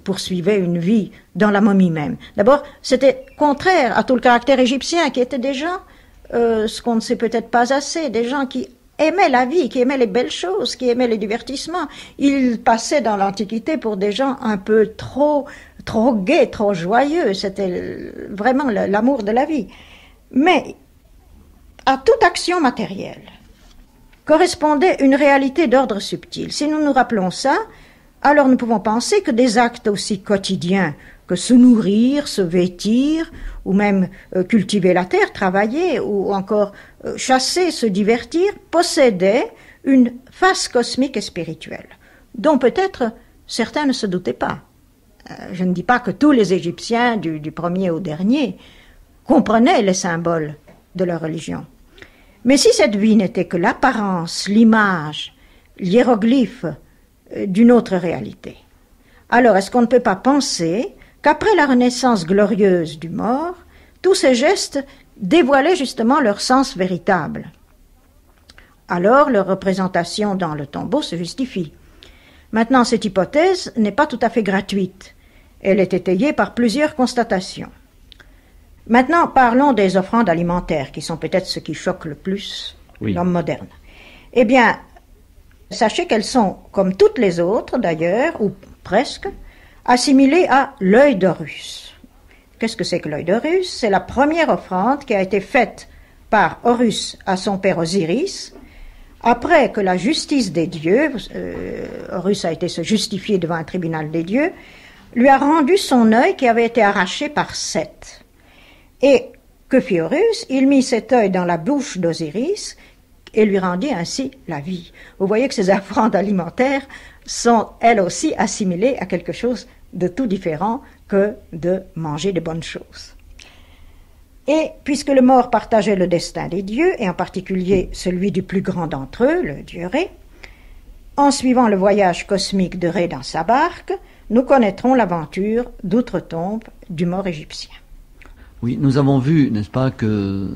poursuivait une vie dans la momie même. D'abord, c'était contraire à tout le caractère égyptien qui était déjà ce qu'on ne sait peut-être pas assez, des gens qui aimaient la vie, qui aimaient les belles choses, qui aimaient les divertissements. Ils passaient dans l'Antiquité pour des gens un peu trop gais, trop joyeux. C'était vraiment l'amour de la vie. Mais à toute action matérielle correspondait une réalité d'ordre subtil. Si nous nous rappelons ça, alors nous pouvons penser que des actes aussi quotidiens que se nourrir, se vêtir, ou même cultiver la terre, travailler, ou encore chasser, se divertir, possédaient une face cosmique et spirituelle, dont peut-être certains ne se doutaient pas. je ne dis pas que tous les Égyptiens, du premier au dernier, comprenaient les symboles de leur religion. Mais si cette vie n'était que l'apparence, l'image, l'hiéroglyphe d'une autre réalité, alors est-ce qu'on ne peut pas penser qu'après la renaissance glorieuse du mort, tous ces gestes dévoilaient justement leur sens véritable? Alors leur représentation dans le tombeau se justifie. Maintenant, cette hypothèse n'est pas tout à fait gratuite. Elle est étayée par plusieurs constatations. Maintenant, parlons des offrandes alimentaires, qui sont peut-être ce qui choque le plus l'homme moderne. Eh bien, sachez qu'elles sont, comme toutes les autres d'ailleurs, ou presque, assimilées à l'œil d'Horus. Qu'est-ce que c'est que l'œil d'Horus? C'est la première offrande qui a été faite par Horus à son père Osiris, après que la justice des dieux, Horus a été se justifier devant un tribunal des dieux, lui a rendu son œil qui avait été arraché par Seth. Et que fit Horus? Il mit cet œil dans la bouche d'Osiris et lui rendit ainsi la vie. Vous voyez que ces offrandes alimentaires sont elles aussi assimilées à quelque chose de tout différent que de manger de bonnes choses. Et puisque le mort partageait le destin des dieux, et en particulier celui du plus grand d'entre eux, le dieu Ré, en suivant le voyage cosmique de Ré dans sa barque, nous connaîtrons l'aventure d'outre-tombe du mort égyptien. Oui, nous avons vu, n'est-ce pas, que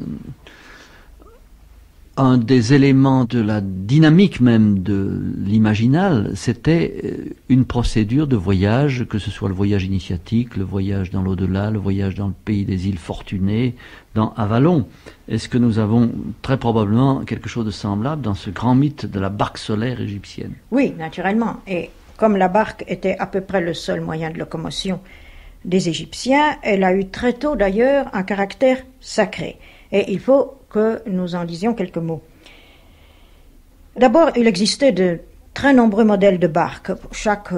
un des éléments de la dynamique même de l'imaginal, c'était une procédure de voyage, que ce soit le voyage initiatique, le voyage dans l'au-delà, le voyage dans le pays des îles Fortunées, dans Avalon. Est-ce que nous avons très probablement quelque chose de semblable dans ce grand mythe de la barque solaire égyptienne? Oui, naturellement. Et comme la barque était à peu près le seul moyen de locomotion des Égyptiens, elle a eu très tôt d'ailleurs un caractère sacré. Et il faut que nous en disions quelques mots. D'abord, il existait de très nombreux modèles de barques. Chaque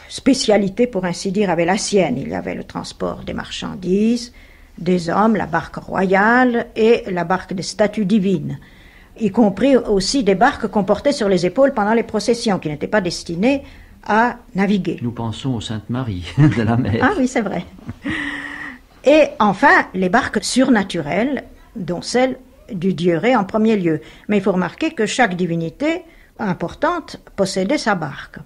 spécialité, pour ainsi dire, avait la sienne. Il y avait le transport des marchandises, des hommes, la barque royale et la barque des statues divines, y compris aussi des barques qu'on portait sur les épaules pendant les processions, qui n'étaient pas destinées à naviguer. Nous pensons aux Saintes Maries de la mer. Ah oui, c'est vrai. Et enfin, les barques surnaturelles, dont celle du dieu Ré en premier lieu. Mais il faut remarquer que chaque divinité importante possédait sa barque.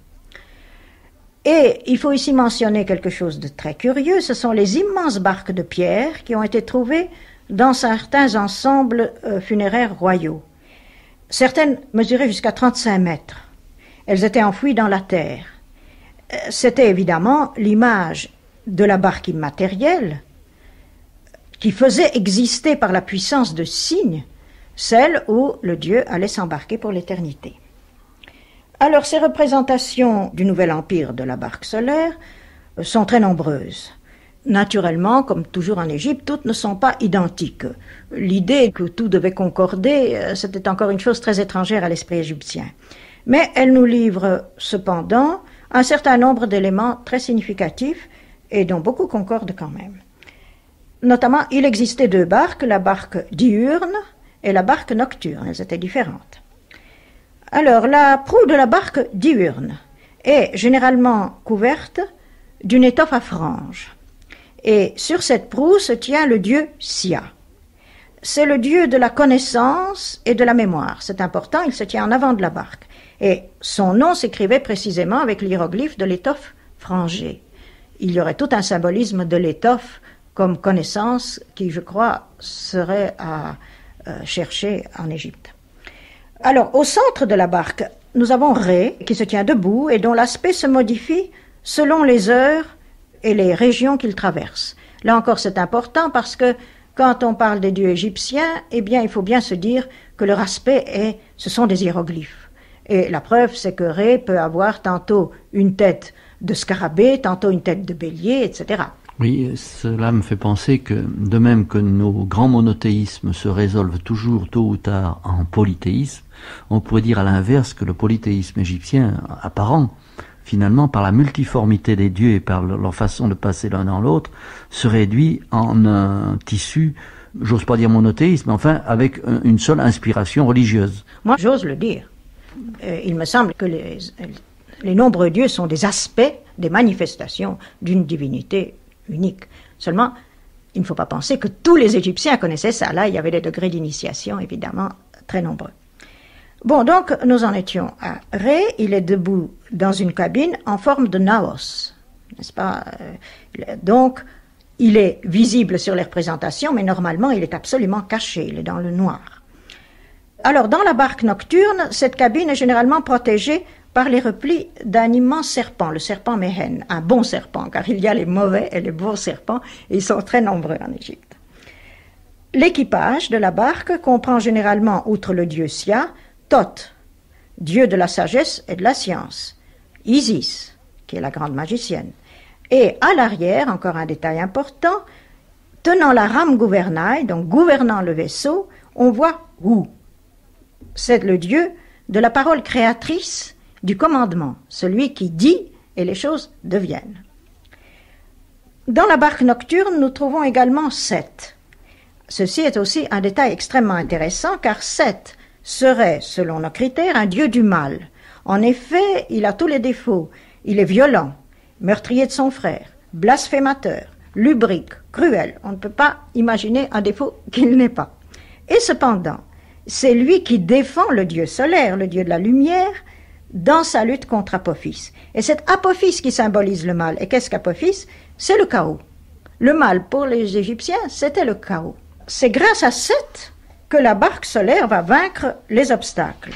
Et il faut ici mentionner quelque chose de très curieux, ce sont les immenses barques de pierre qui ont été trouvées dans certains ensembles funéraires royaux. Certaines mesuraient jusqu'à 35 mètres. Elles étaient enfouies dans la terre. C'était évidemment l'image de la barque immatérielle qui faisait exister par la puissance de signes celle où le dieu allait s'embarquer pour l'éternité. Alors ces représentations du nouvel empire de la barque solaire sont très nombreuses. Naturellement, comme toujours en Égypte, toutes ne sont pas identiques. L'idée que tout devait concorder, c'était encore une chose très étrangère à l'esprit égyptien. Mais elle nous livre cependant un certain nombre d'éléments très significatifs et dont beaucoup concordent quand même. Notamment, il existait deux barques, la barque diurne et la barque nocturne. Elles étaient différentes. Alors, la proue de la barque diurne est généralement couverte d'une étoffe à franges. Et sur cette proue se tient le dieu Sia. C'est le dieu de la connaissance et de la mémoire. C'est important, il se tient en avant de la barque. Et son nom s'écrivait précisément avec l'hiéroglyphe de l'étoffe frangée. Il y aurait tout un symbolisme de l'étoffe comme connaissance qui, je crois, serait à chercher en Égypte. Alors, au centre de la barque, nous avons Ré, qui se tient debout et dont l'aspect se modifie selon les heures et les régions qu'il traverse. Là encore, c'est important parce que quand on parle des dieux égyptiens, eh bien, il faut bien se dire que leur aspect ce sont des hiéroglyphes. Et la preuve, c'est que Ré peut avoir tantôt une tête de scarabée, tantôt une tête de bélier, etc. Oui, cela me fait penser que, de même que nos grands monothéismes se résolvent toujours tôt ou tard en polythéisme, on pourrait dire à l'inverse que le polythéisme égyptien apparent, finalement, par la multiformité des dieux et par leur façon de passer l'un dans l'autre, se réduit en un tissu, j'ose pas dire monothéisme, mais enfin avec une seule inspiration religieuse. Moi, j'ose le dire. Il me semble que les nombreux dieux sont des aspects, des manifestations d'une divinité unique. Seulement, il ne faut pas penser que tous les Égyptiens connaissaient ça. Là, il y avait des degrés d'initiation, évidemment, très nombreux. Bon, donc, nous en étions à Ré. Il est debout dans une cabine en forme de naos, n'est-ce pas? Donc, il est visible sur les représentations, mais normalement, il est absolument caché, il est dans le noir. Alors, dans la barque nocturne, cette cabine est généralement protégée par les replis d'un immense serpent, le serpent Méhen, un bon serpent, car il y a les mauvais et les bons serpents, et ils sont très nombreux en Égypte. L'équipage de la barque comprend généralement, outre le dieu Sia, Thoth, dieu de la sagesse et de la science, Isis, qui est la grande magicienne, et à l'arrière, encore un détail important, tenant la rame gouvernail, donc gouvernant le vaisseau, on voit Hu. C'est le dieu de la parole créatrice du commandement, celui qui dit et les choses deviennent. Dans la barque nocturne, nous trouvons également Seth. Ceci est aussi un détail extrêmement intéressant, car Seth serait, selon nos critères, un dieu du mal. En effet, il a tous les défauts. Il est violent, meurtrier de son frère, blasphémateur, lubrique, cruel. On ne peut pas imaginer un défaut qu'il n'ait pas. Et cependant, c'est lui qui défend le dieu solaire, le dieu de la lumière, dans sa lutte contre Apophis. Et c'est Apophis qui symbolise le mal. Et qu'est-ce qu'Apophis? C'est le chaos. Le mal, pour les Égyptiens, c'était le chaos. C'est grâce à Seth que la barque solaire va vaincre les obstacles.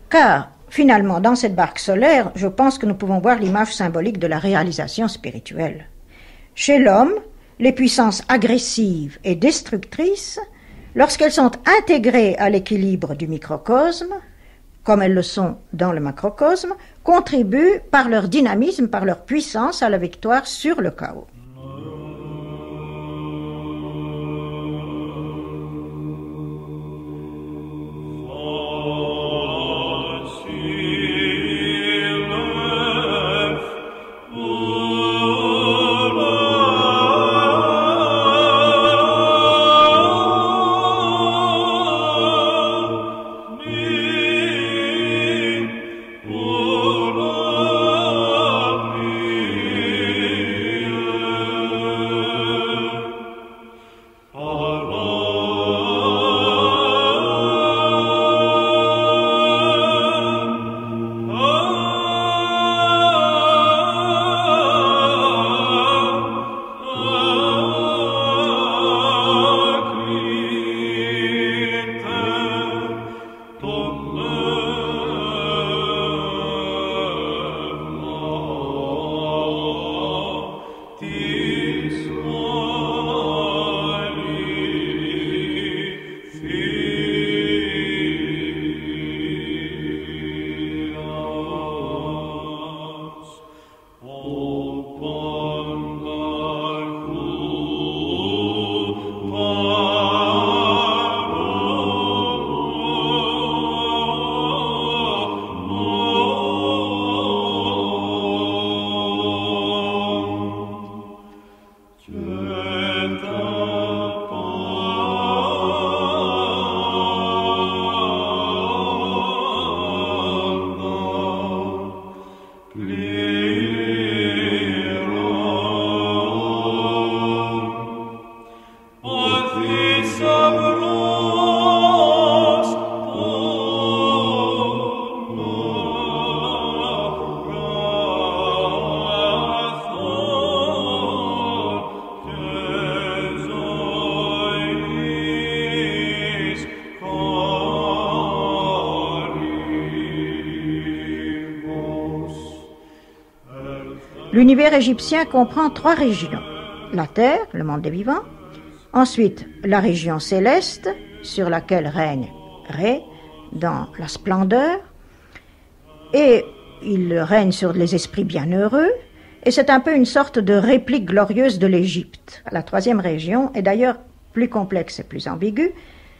Car, finalement, dans cette barque solaire, je pense que nous pouvons voir l'image symbolique de la réalisation spirituelle. Chez l'homme, les puissances agressives et destructrices, lorsqu'elles sont intégrées à l'équilibre du microcosme, comme elles le sont dans le macrocosme, contribuent par leur dynamisme, par leur puissance à la victoire sur le chaos. L'univers égyptien comprend 3 régions. La terre, le monde des vivants. Ensuite, la région céleste, sur laquelle règne Ré, dans la splendeur. Et il règne sur les esprits bienheureux. Et c'est un peu une sorte de réplique glorieuse de l'Égypte. La 3e région est d'ailleurs plus complexe et plus ambiguë.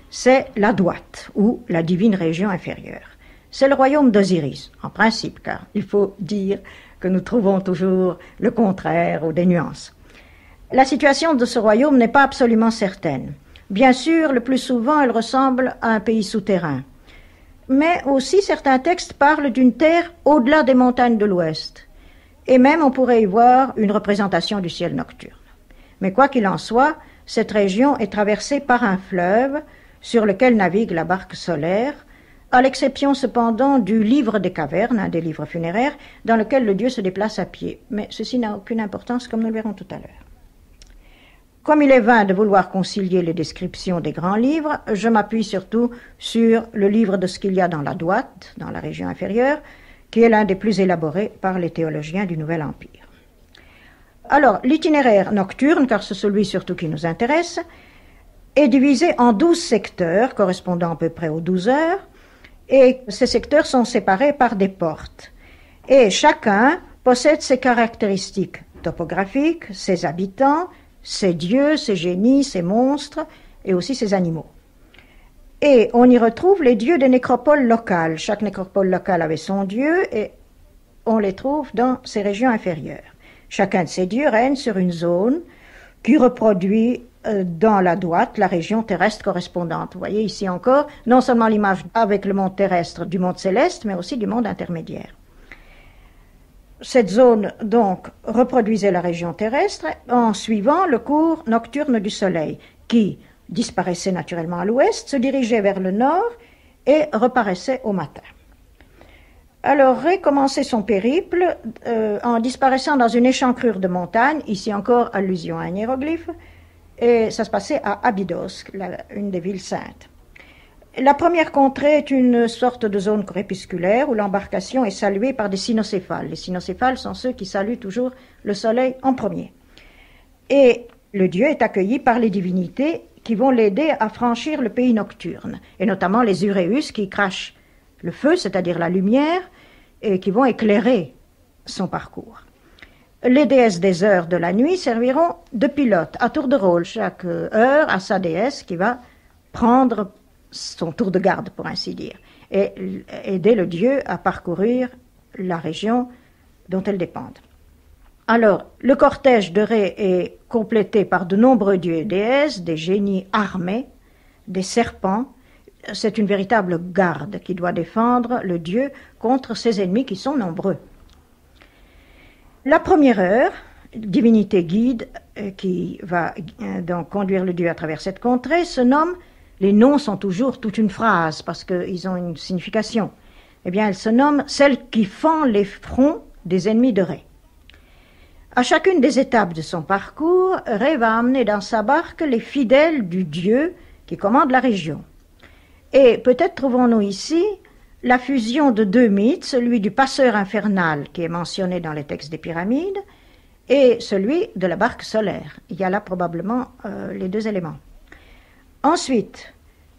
C'est la Douate, ou la divine région inférieure. C'est le royaume d'Osiris, en principe, car il faut dire que nous trouvons toujours le contraire ou des nuances. La situation de ce royaume n'est pas absolument certaine. Bien sûr, le plus souvent, elle ressemble à un pays souterrain. mais aussi certains textes parlent d'une terre au-delà des montagnes de l'Ouest. Et même on pourrait y voir une représentation du ciel nocturne. Mais quoi qu'il en soit, cette région est traversée par un fleuve sur lequel navigue la barque solaire, à l'exception cependant du livre des cavernes, un des livres funéraires, dans lequel le dieu se déplace à pied. Mais ceci n'a aucune importance, comme nous le verrons tout à l'heure. Comme il est vain de vouloir concilier les descriptions des grands livres, je m'appuie surtout sur le livre de ce qu'il y a dans la Droite, dans la région inférieure, qui est l'un des plus élaborés par les théologiens du Nouvel Empire. Alors, l'itinéraire nocturne, car c'est celui surtout qui nous intéresse, est divisé en 12 secteurs, correspondant à peu près aux 12 heures, et ces secteurs sont séparés par des portes. Et chacun possède ses caractéristiques topographiques, ses habitants, ses dieux, ses génies, ses monstres, et aussi ses animaux. Et on y retrouve les dieux des nécropoles locales. Chaque nécropole locale avait son dieu, et on les trouve dans ces régions inférieures. Chacun de ces dieux règne sur une zone qui reproduit dans la droite la région terrestre correspondante. Vous voyez ici encore, non seulement l'image avec le monde terrestre du monde céleste, mais aussi du monde intermédiaire. Cette zone, donc, reproduisait la région terrestre en suivant le cours nocturne du Soleil, qui disparaissait naturellement à l'ouest, se dirigeait vers le nord et reparaissait au matin. Alors, recommencer son périple en disparaissant dans une échancrure de montagne, ici encore allusion à un hiéroglyphe, et ça se passait à Abydos, une des villes saintes. La première contrée est une sorte de zone crépusculaire où l'embarcation est saluée par des cynocéphales. Les cynocéphales sont ceux qui saluent toujours le soleil en premier. Et le dieu est accueilli par les divinités qui vont l'aider à franchir le pays nocturne, et notamment les Uréus qui crachent le feu, c'est-à-dire la lumière, et qui vont éclairer son parcours. Les déesses des heures de la nuit serviront de pilotes à tour de rôle. Chaque heure a sa déesse qui va prendre son tour de garde, pour ainsi dire, et aider le dieu à parcourir la région dont elles dépendent. Alors, le cortège de Ré est complété par de nombreux dieux et déesses, des génies armés, des serpents. C'est une véritable garde qui doit défendre le dieu contre ses ennemis qui sont nombreux. La première heure, divinité guide qui va donc conduire le dieu à travers cette contrée, se nomme, les noms sont toujours toute une phrase parce qu'ils ont une signification, eh bien elle se nomme celle qui fend les fronts des ennemis de Ré. À chacune des étapes de son parcours, Ré va amener dans sa barque les fidèles du dieu qui commande la région. Et peut-être trouvons-nous ici la fusion de deux mythes, celui du passeur infernal qui est mentionné dans les textes des pyramides et celui de la barque solaire. Il y a là probablement les deux éléments. Ensuite,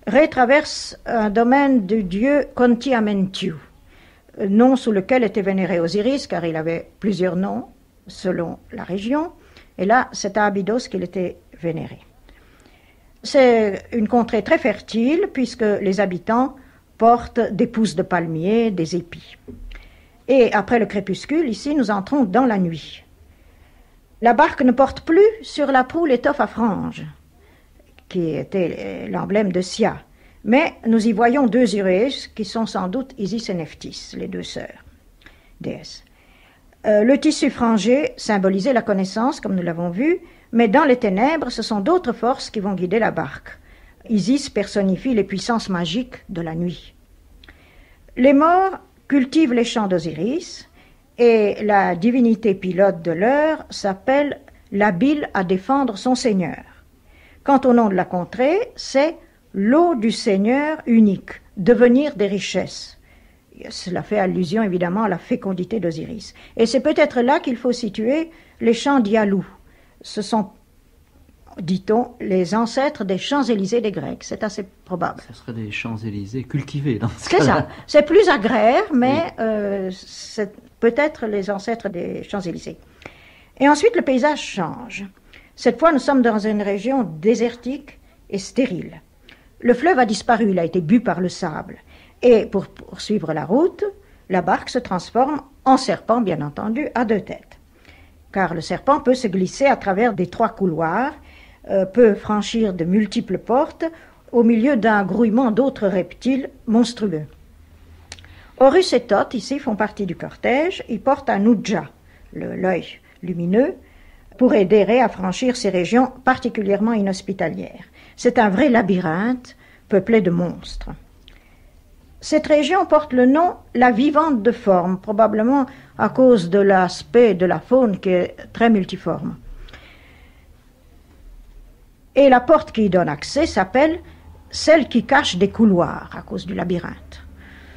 Ré traverse un domaine du dieu Conti-Amentiu, nom sous lequel était vénéré Osiris, car il avait plusieurs noms selon la région, et là c'est à Abydos qu'il était vénéré. C'est une contrée très fertile puisque les habitants portent des pousses de palmiers, des épis. Et après le crépuscule, ici, nous entrons dans la nuit. La barque ne porte plus sur la proue l'étoffe à franges, qui était l'emblème de Sia, mais nous y voyons deux Uréus qui sont sans doute Isis et Nephthys, les deux sœurs déesses. Le tissu frangé symbolisait la connaissance, comme nous l'avons vu, mais dans les ténèbres, ce sont d'autres forces qui vont guider la barque. Isis personnifie les puissances magiques de la nuit. Les morts cultivent les champs d'Osiris et la divinité pilote de l'heure s'appelle l'habile à défendre son seigneur. Quant au nom de la contrée, c'est l'eau du Seigneur unique, devenir des richesses. Cela fait allusion évidemment à la fécondité d'Osiris. Et c'est peut-être là qu'il faut situer les champs d'Ialou. Ce sont, dit-on, les ancêtres des Champs-Élysées des Grecs. C'est assez probable. Ce serait des Champs-Élysées cultivés dans ce cas-là. C'est ça. C'est plus agraire, mais c'est peut-être les ancêtres des Champs-Élysées. Et ensuite, le paysage change. Cette fois, nous sommes dans une région désertique et stérile. Le fleuve a disparu, il a été bu par le sable. Et pour poursuivre la route, la barque se transforme en serpent, bien entendu, à deux têtes. Car le serpent peut se glisser à travers d'étroits couloirs, peut franchir de multiples portes au milieu d'un grouillement d'autres reptiles monstrueux. Horus et Thoth, ici, font partie du cortège. Ils portent un Ujja, l'œil lumineux, pour aider Ré à franchir ces régions particulièrement inhospitalières. C'est un vrai labyrinthe peuplé de monstres. Cette région porte le nom la vivante de forme, probablement à cause de l'aspect de la faune qui est très multiforme. Et la porte qui y donne accès s'appelle celle qui cache des couloirs à cause du labyrinthe.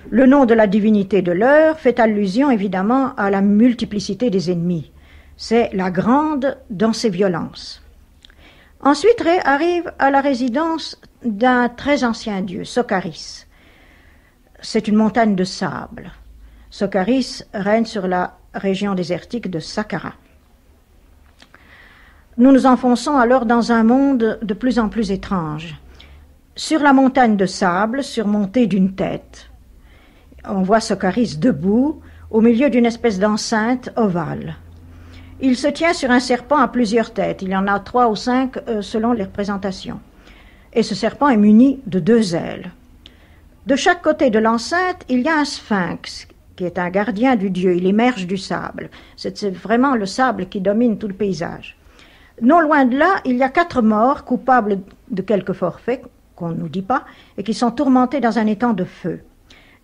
Le nom de la divinité de l'heure fait allusion évidemment à la multiplicité des ennemis. C'est la grande dans ses violences. Ensuite, Ré arrive à la résidence d'un très ancien dieu, Sokaris. C'est une montagne de sable. Sokaris règne sur la région désertique de Saqqara. Nous nous enfonçons alors dans un monde de plus en plus étrange. Sur la montagne de sable, surmontée d'une tête, on voit Sokaris debout au milieu d'une espèce d'enceinte ovale. Il se tient sur un serpent à plusieurs têtes. Il y en a 3 ou 5 selon les représentations. Et ce serpent est muni de 2 ailes. De chaque côté de l'enceinte, il y a un sphinx qui est un gardien du dieu. Il émerge du sable. C'est vraiment le sable qui domine tout le paysage. Non loin de là, il y a 4 morts coupables de quelques forfaits qu'on ne nous dit pas et qui sont tourmentés dans un étang de feu.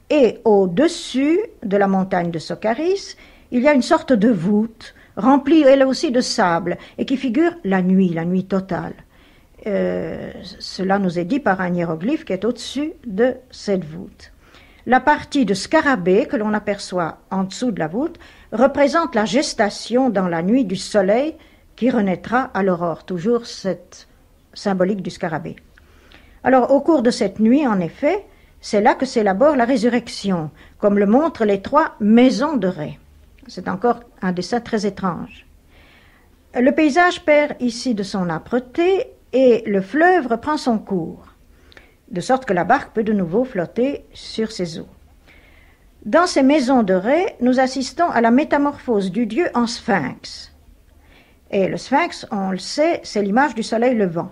Et au-dessus de la montagne de Sokaris, il y a une sorte de voûte remplie elle aussi de sable et qui figure la nuit totale. Cela nous est dit par un hiéroglyphe qui est au-dessus de cette voûte. La partie de scarabée que l'on aperçoit en dessous de la voûte représente la gestation dans la nuit du soleil qui renaîtra à l'aurore, toujours cette symbolique du scarabée. Alors au cours de cette nuit, en effet, c'est là que s'élabore la résurrection, comme le montrent les 3 maisons de Ré. C'est encore un dessin très étrange. Le paysage perd ici de son âpreté et le fleuve reprend son cours, de sorte que la barque peut de nouveau flotter sur ses eaux. Dans ces maisons de Ré, nous assistons à la métamorphose du dieu en sphinx. Et le sphinx, on le sait, c'est l'image du soleil levant.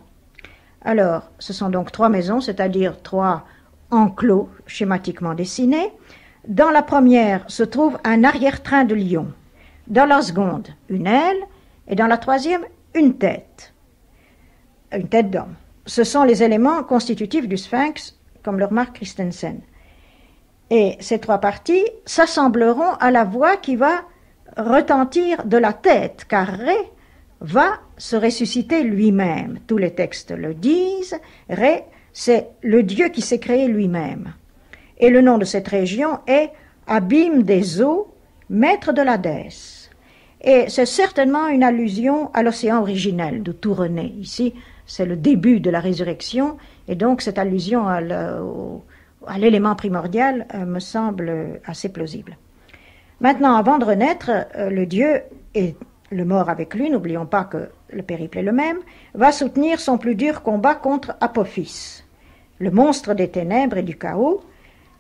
Alors, ce sont donc 3 maisons, c'est-à-dire 3 enclos schématiquement dessinés. Dans la première se trouve un arrière-train de lion. Dans la seconde, une aile. Et dans la troisième, une tête d'homme. Ce sont les éléments constitutifs du sphinx, comme le remarque Christensen. Et ces 3 parties s'assembleront à la voix qui va retentir de la tête, car Ré va se ressusciter lui-même. Tous les textes le disent. Ré, c'est le dieu qui s'est créé lui-même. Et le nom de cette région est Abîme des eaux, maître de l'Hadès. Et c'est certainement une allusion à l'océan originel, d'où tout renaît. Ici, c'est le début de la résurrection, et donc cette allusion à l'élément primordial me semble assez plausible. Maintenant, avant de renaître, le dieu et le mort avec lui, n'oublions pas que le périple est le même, va soutenir son plus dur combat contre Apophis, le monstre des ténèbres et du chaos,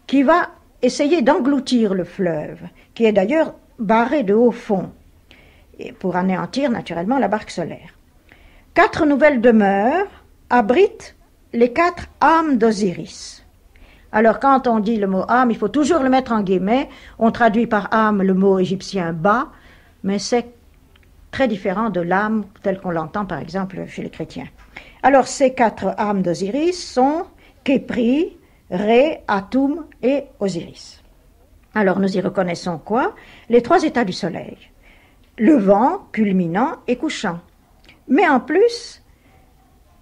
qui va essayer d'engloutir le fleuve, qui est d'ailleurs barré de haut fond, et pour anéantir naturellement la barque solaire. 4 nouvelles demeures abritent les 4 âmes d'Osiris. Alors quand on dit le mot âme, il faut toujours le mettre en guillemets. On traduit par âme le mot égyptien ba, mais c'est très différent de l'âme tel qu'on l'entend par exemple chez les chrétiens. Alors ces 4 âmes d'Osiris sont Képri, Ré, Atum et Osiris. Alors nous y reconnaissons quoi? Les 3 états du soleil, levant, culminant et couchant. Mais en plus,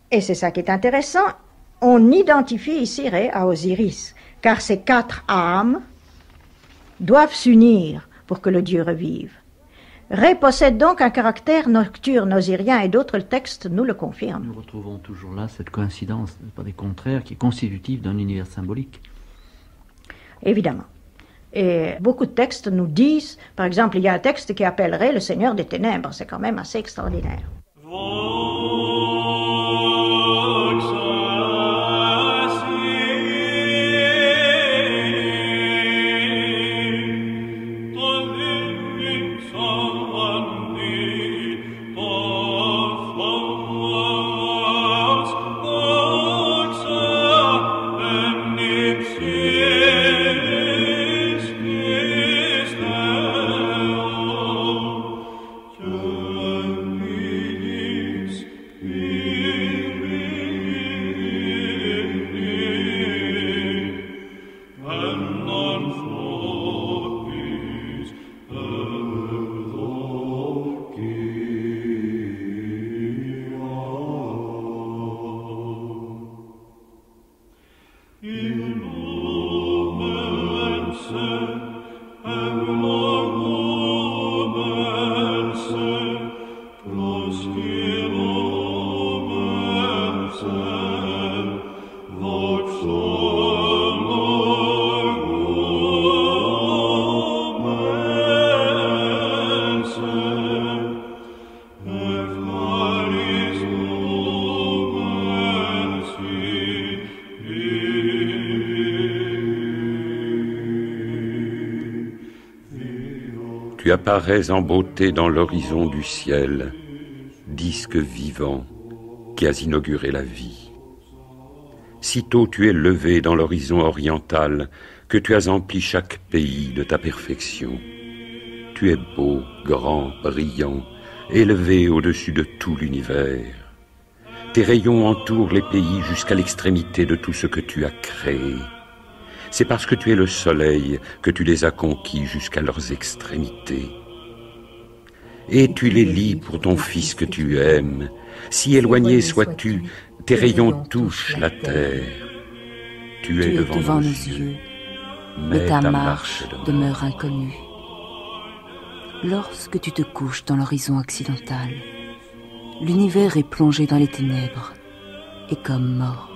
et c'est ça qui est intéressant, on identifie ici Ré à Osiris, car ces 4 âmes doivent s'unir pour que le dieu revive. Ré possède donc un caractère nocturne osirien et d'autres textes nous le confirment. Nous retrouvons toujours là cette coïncidence, pas des contraires, qui est constitutive d'un univers symbolique. Évidemment. Et beaucoup de textes nous disent, par exemple, il y a un texte qui appellerait le Seigneur des Ténèbres. C'est quand même assez extraordinaire. Tu apparais en beauté dans l'horizon du ciel, disque vivant qui as inauguré la vie. Sitôt tu es levé dans l'horizon oriental, que tu as empli chaque pays de ta perfection. Tu es beau, grand, brillant, élevé au-dessus de tout l'univers. Tes rayons entourent les pays jusqu'à l'extrémité de tout ce que tu as créé. C'est parce que tu es le soleil que tu les as conquis jusqu'à leurs extrémités. Et tu les lis pour ton Fils que tu aimes. Si éloigné sois-tu, tes rayons touchent la terre. Tu es devant nos yeux, mais ta marche demeure inconnue. Lorsque tu te couches dans l'horizon occidental, l'univers est plongé dans les ténèbres et comme mort.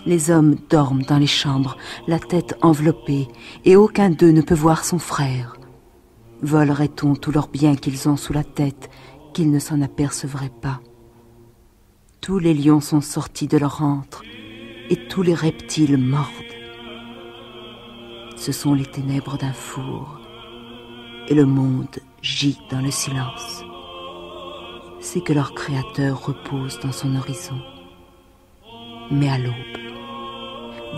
Les hommes dorment dans les chambres, la tête enveloppée, et aucun d'eux ne peut voir son frère. Volerait-on tous leurs biens qu'ils ont sous la tête, qu'ils ne s'en apercevraient pas? Tous les lions sont sortis de leur antre, et tous les reptiles mordent. Ce sont les ténèbres d'un four, et le monde gît dans le silence. C'est que leur Créateur repose dans son horizon. Mais à l'aube,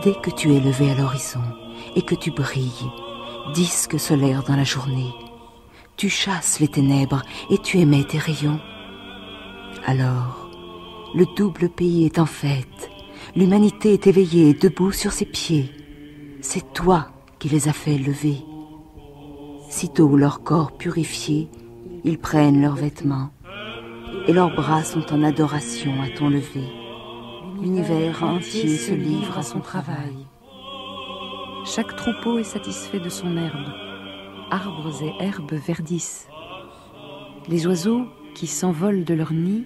dès que tu es levé à l'horizon et que tu brilles, disque solaire dans la journée, tu chasses les ténèbres et tu émets tes rayons. Alors, le double pays est en fête, l'humanité est éveillée, debout sur ses pieds. C'est toi qui les as fait lever. Sitôt leur corps purifié, ils prennent leurs vêtements, et leurs bras sont en adoration à ton lever. L'univers entier se livre à son travail. Chaque troupeau est satisfait de son herbe. Arbres et herbes verdissent. Les oiseaux qui s'envolent de leur nid,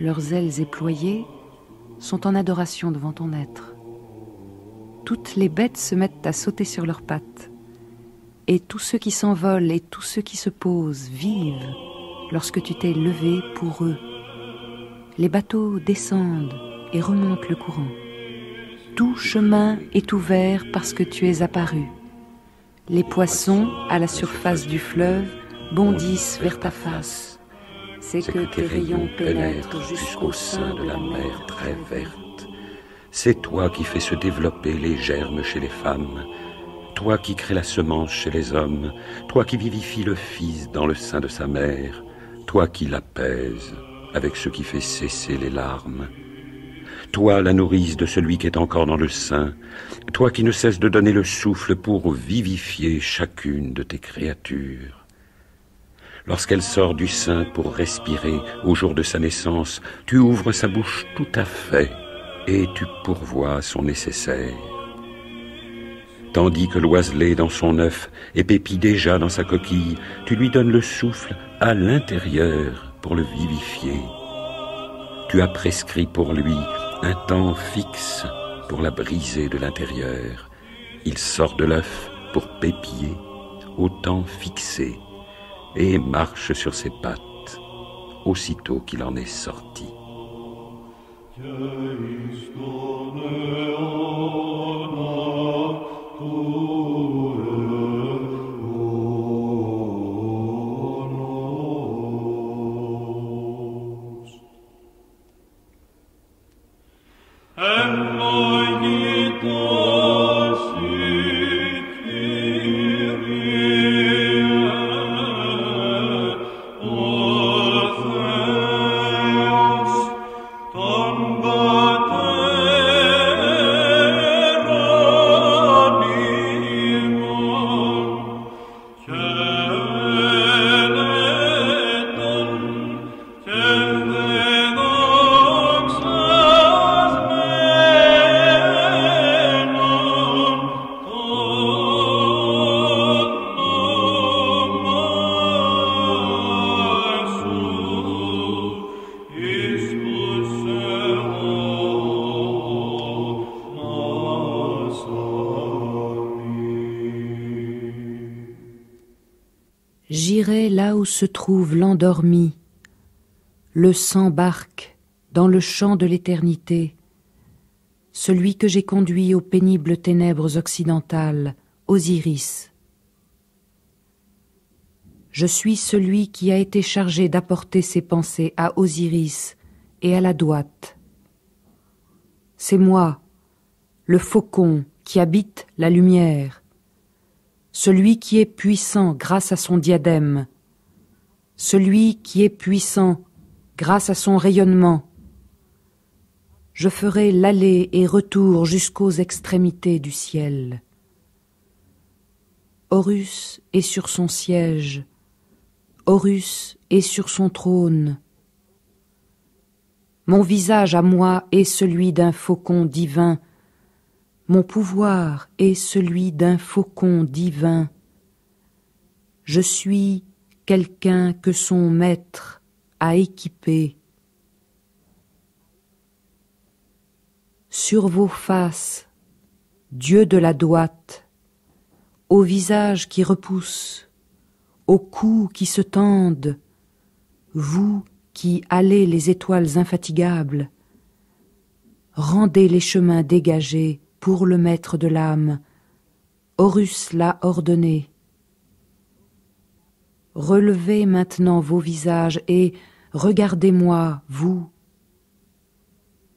leurs ailes éployées, sont en adoration devant ton être. Toutes les bêtes se mettent à sauter sur leurs pattes. Et tous ceux qui s'envolent et tous ceux qui se posent vivent lorsque tu t'es levé pour eux. Les bateaux descendent et remonte le courant. Tout chemin est ouvert parce que tu es apparu. Les poissons, à la surface du fleuve, bondissent vers ta face. C'est que tes rayons pénètrent jusqu'au sein de la mer très verte. C'est toi qui fais se développer les germes chez les femmes, toi qui crées la semence chez les hommes, toi qui vivifies le fils dans le sein de sa mère, toi qui l'apaises avec ce qui fait cesser les larmes. Toi, la nourrice de celui qui est encore dans le sein, toi qui ne cesses de donner le souffle pour vivifier chacune de tes créatures. Lorsqu'elle sort du sein pour respirer au jour de sa naissance, tu ouvres sa bouche tout à fait et tu pourvois son nécessaire. Tandis que l'oiselet dans son œuf épépit déjà dans sa coquille, tu lui donnes le souffle à l'intérieur pour le vivifier. Tu as prescrit pour lui un temps fixe pour la briser de l'intérieur. Il sort de l'œuf pour pépiller au temps fixé et marche sur ses pattes aussitôt qu'il en est sorti. là où se trouve l'endormi, le sans-barque dans le champ de l'éternité, celui que j'ai conduit aux pénibles ténèbres occidentales, Osiris. Je suis celui qui a été chargé d'apporter ses pensées à Osiris et à la Douate. C'est moi, le faucon qui habite la lumière, celui qui est puissant grâce à son diadème, celui qui est puissant grâce à son rayonnement. Je ferai l'aller et retour jusqu'aux extrémités du ciel. Horus est sur son siège, Horus est sur son trône. Mon visage à moi est celui d'un faucon divin, mon pouvoir est celui d'un faucon divin. Je suis quelqu'un que son maître a équipé. Sur vos faces, dieux de la Douate, au visage qui repousse, aux coups qui se tendent, vous qui allez les étoiles infatigables, rendez les chemins dégagés pour le maître de l'âme, Horus l'a ordonné. Relevez maintenant vos visages et regardez-moi, vous.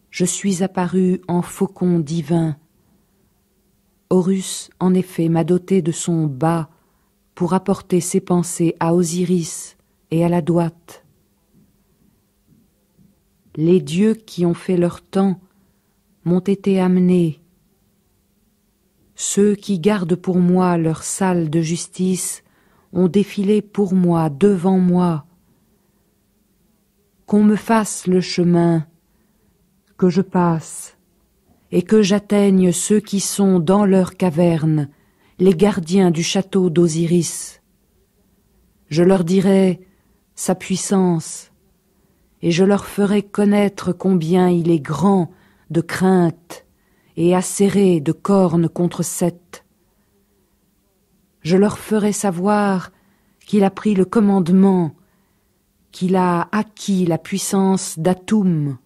Je suis apparu en faucon divin. Horus, en effet, m'a doté de son bât pour apporter ses pensées à Osiris et à la Douate. Les dieux qui ont fait leur temps m'ont été amenés. Ceux qui gardent pour moi leur salle de justice ont défilé pour moi, devant moi. Qu'on me fasse le chemin, que je passe, et que j'atteigne ceux qui sont dans leur caverne, les gardiens du château d'Osiris. Je leur dirai sa puissance, et je leur ferai connaître combien il est grand de crainte et acéré de cornes contre Seth. Je leur ferai savoir qu'il a pris le commandement, qu'il a acquis la puissance d'Atum.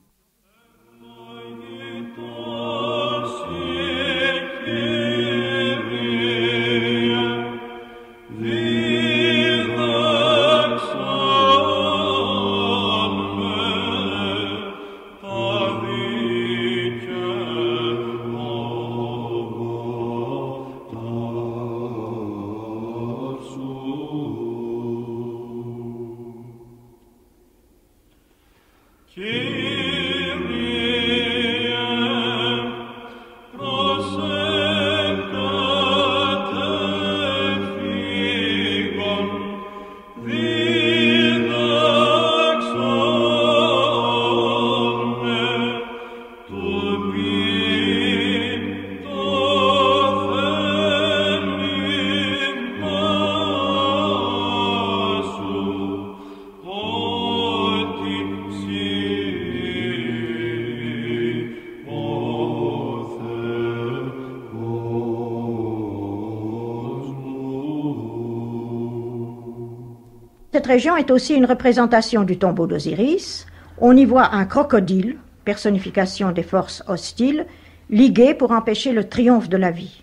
Cette région est aussi une représentation du tombeau d'Osiris. On y voit un crocodile, personnification des forces hostiles, ligué pour empêcher le triomphe de la vie.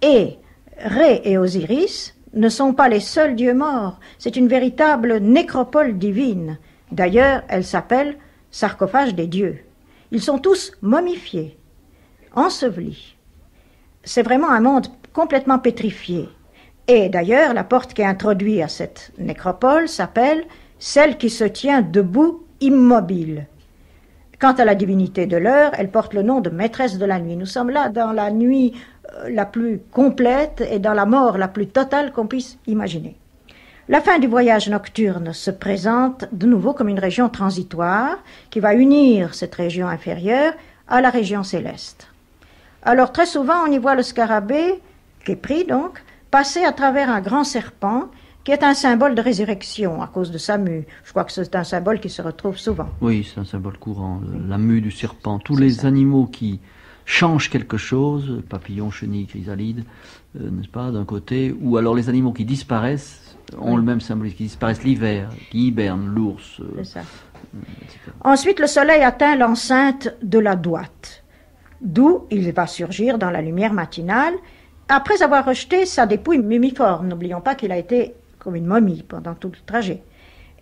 Et Ré et Osiris ne sont pas les seuls dieux morts, c'est une véritable nécropole divine. D'ailleurs, elle s'appelle sarcophage des dieux. Ils sont tous momifiés, ensevelis. C'est vraiment un monde complètement pétrifié. Et d'ailleurs, la porte qui introduit à cette nécropole s'appelle celle qui se tient debout immobile. Quant à la divinité de l'heure, elle porte le nom de maîtresse de la nuit. Nous sommes là dans la nuit la plus complète et dans la mort la plus totale qu'on puisse imaginer. La fin du voyage nocturne se présente de nouveau comme une région transitoire qui va unir cette région inférieure à la région céleste. Alors très souvent on y voit le scarabée, Képri donc, passer à travers un grand serpent qui est un symbole de résurrection à cause de sa mue. Je crois que c'est un symbole qui se retrouve souvent. Oui, c'est un symbole courant, la mue du serpent. Tous les animaux qui changent quelque chose, papillons, chenilles, chrysalides, n'est-ce pas, d'un côté, ou alors les animaux qui disparaissent, ont le même symbolisme, qui disparaissent l'hiver, qui hibernent, l'ours, C'est ça. etc. Ensuite, le soleil atteint l'enceinte de la droite, d'où il va surgir dans la lumière matinale, après avoir rejeté sa dépouille mumiforme. N'oublions pas qu'il a été comme une momie pendant tout le trajet.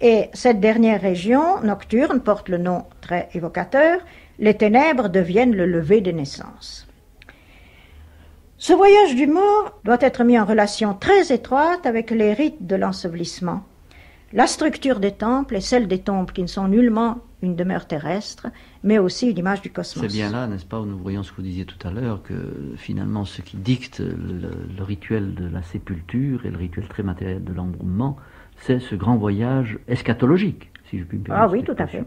Et cette dernière région nocturne porte le nom très évocateur, les ténèbres deviennent le lever des naissances. Ce voyage du mort doit être mis en relation très étroite avec les rites de l'ensevelissement. La structure des temples est celle des tombes qui ne sont nullement une demeure terrestre, mais aussi une image du cosmos. C'est bien là, n'est-ce pas, où nous voyons ce que vous disiez tout à l'heure, que finalement ce qui dicte le rituel de la sépulture et le rituel très matériel de l'embrumement, c'est ce grand voyage eschatologique, si je puis me permettre. Ah oui, tout à fait.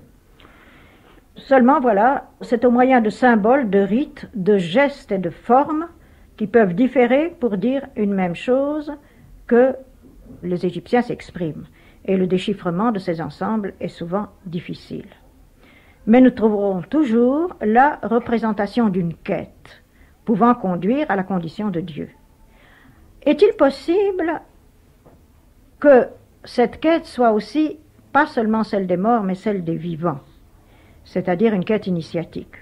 Seulement, voilà, c'est au moyen de symboles, de rites, de gestes et de formes qui peuvent différer pour dire une même chose que les Égyptiens s'expriment. Et le déchiffrement de ces ensembles est souvent difficile. Mais nous trouverons toujours la représentation d'une quête pouvant conduire à la condition de Dieu. Est-il possible que cette quête soit aussi pas seulement celle des morts, mais celle des vivants, c'est-à-dire une quête initiatique?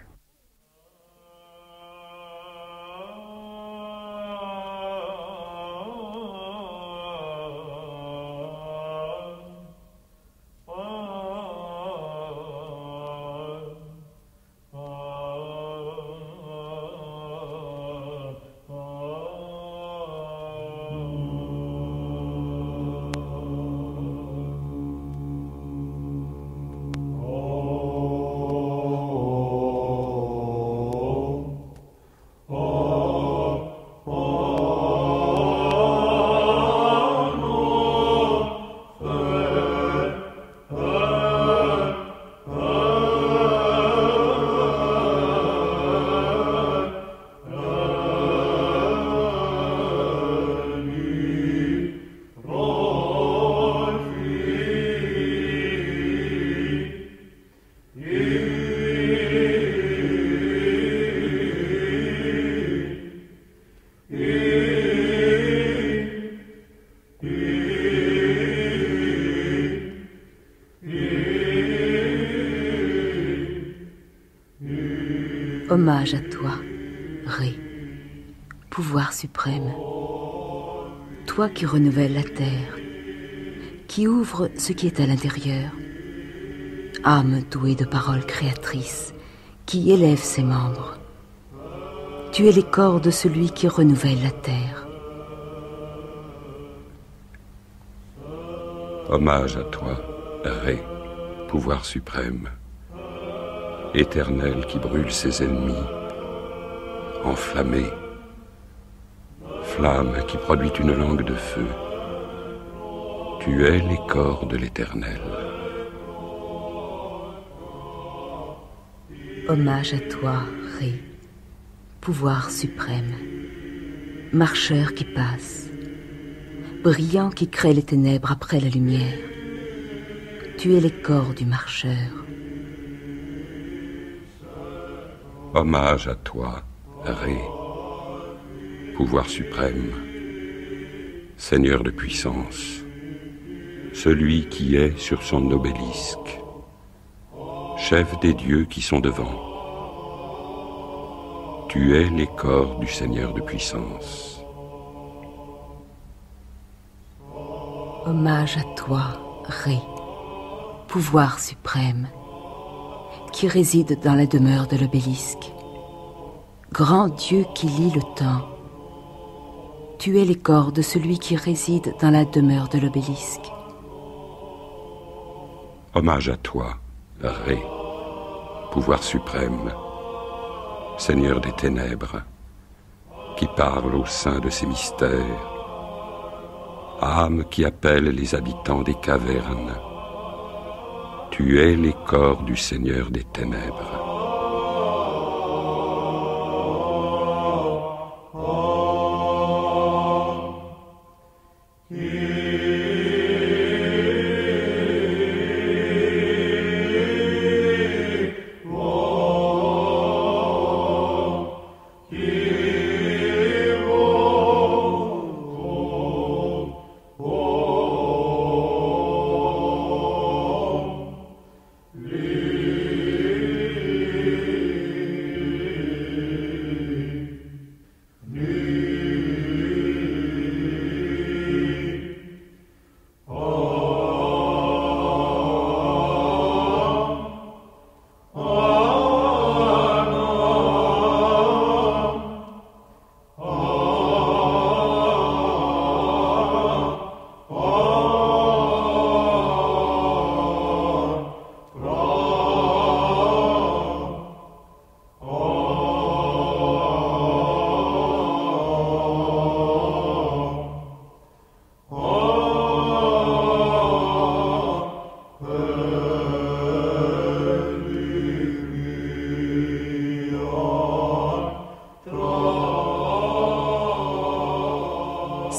Hommage à toi, Ré, pouvoir suprême, toi qui renouvelles la terre, qui ouvre ce qui est à l'intérieur, âme douée de paroles créatrices, qui élève ses membres. Tu es les corps de celui qui renouvelle la terre. Hommage à toi, Ré, pouvoir suprême, éternel qui brûle ses ennemis, enflammé, flamme qui produit une langue de feu. Tu es les corps de l'Éternel. Hommage à toi, Ré, pouvoir suprême, marcheur qui passe, brillant qui crée les ténèbres après la lumière. Tu es les corps du marcheur. Hommage à toi, Ré, pouvoir suprême, Seigneur de puissance, celui qui est sur son obélisque, chef des dieux qui sont devant. Tu es les corps du Seigneur de puissance. Hommage à toi, Ré, pouvoir suprême, qui réside dans la demeure de l'obélisque. Grand Dieu qui lit le temps, tu es les corps de celui qui réside dans la demeure de l'obélisque. Hommage à toi, Ré, pouvoir suprême, Seigneur des ténèbres, qui parle au sein de ces mystères, âme qui appelle les habitants des cavernes. Tu es les corps du Seigneur des ténèbres.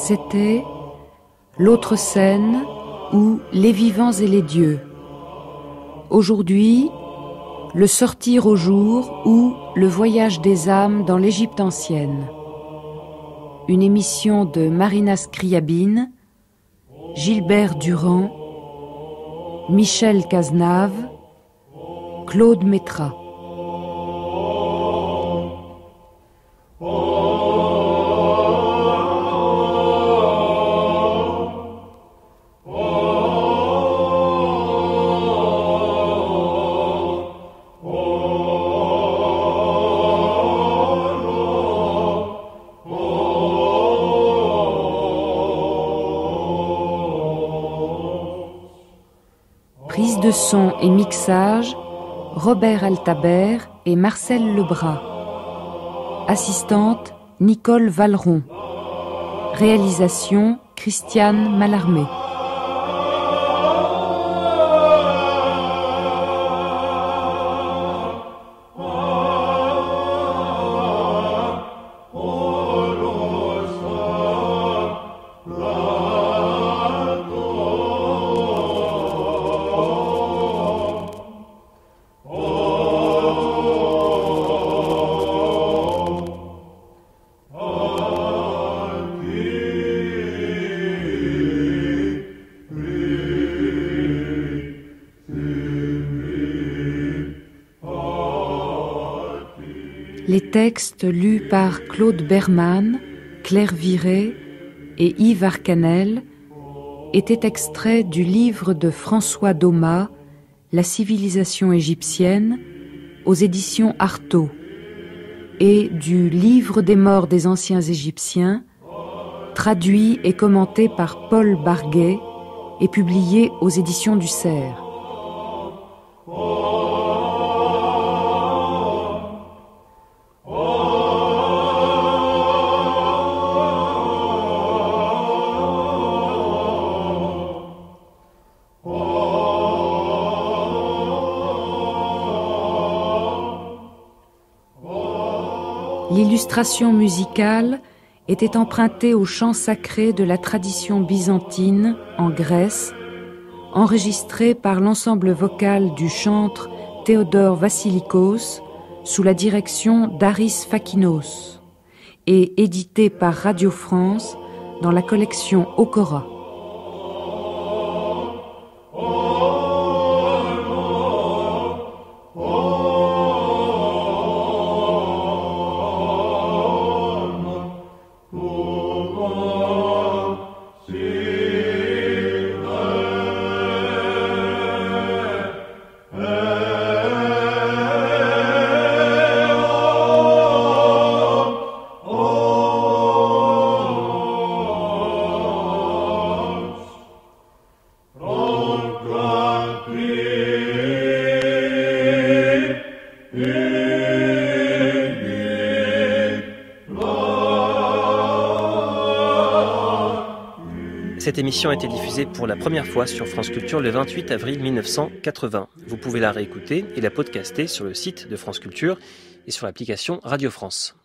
c'était l'autre scène ou les vivants et les dieux. Aujourd'hui, le sortir au jour ou le voyage des âmes dans l'Égypte ancienne. Une émission de Marina Scriabine, Gilbert Durand, Michel Cazenave, Claude Métra. Prise de son et mixage, Robert Altabert et Marcel Lebras. Assistante, Nicole Valeron. Réalisation, Christiane Mallarmé. Les textes lus par Claude Berman, Claire Viré et Yves Arcanel étaient extraits du livre de François Daumas, La civilisation égyptienne, aux éditions Artaud, et du livre des morts des anciens Égyptiens, traduit et commenté par Paul Barguet et publié aux éditions du Cerf. L'illustration musicale était empruntée aux chants sacrés de la tradition byzantine en Grèce, enregistrée par l'ensemble vocal du chantre Théodore Vassilikos sous la direction d'Aris Fakinos et éditée par Radio France dans la collection Okora. Cette émission a été diffusée pour la première fois sur France Culture le 28 avril 1980. Vous pouvez la réécouter et la podcaster sur le site de France Culture et sur l'application Radio France.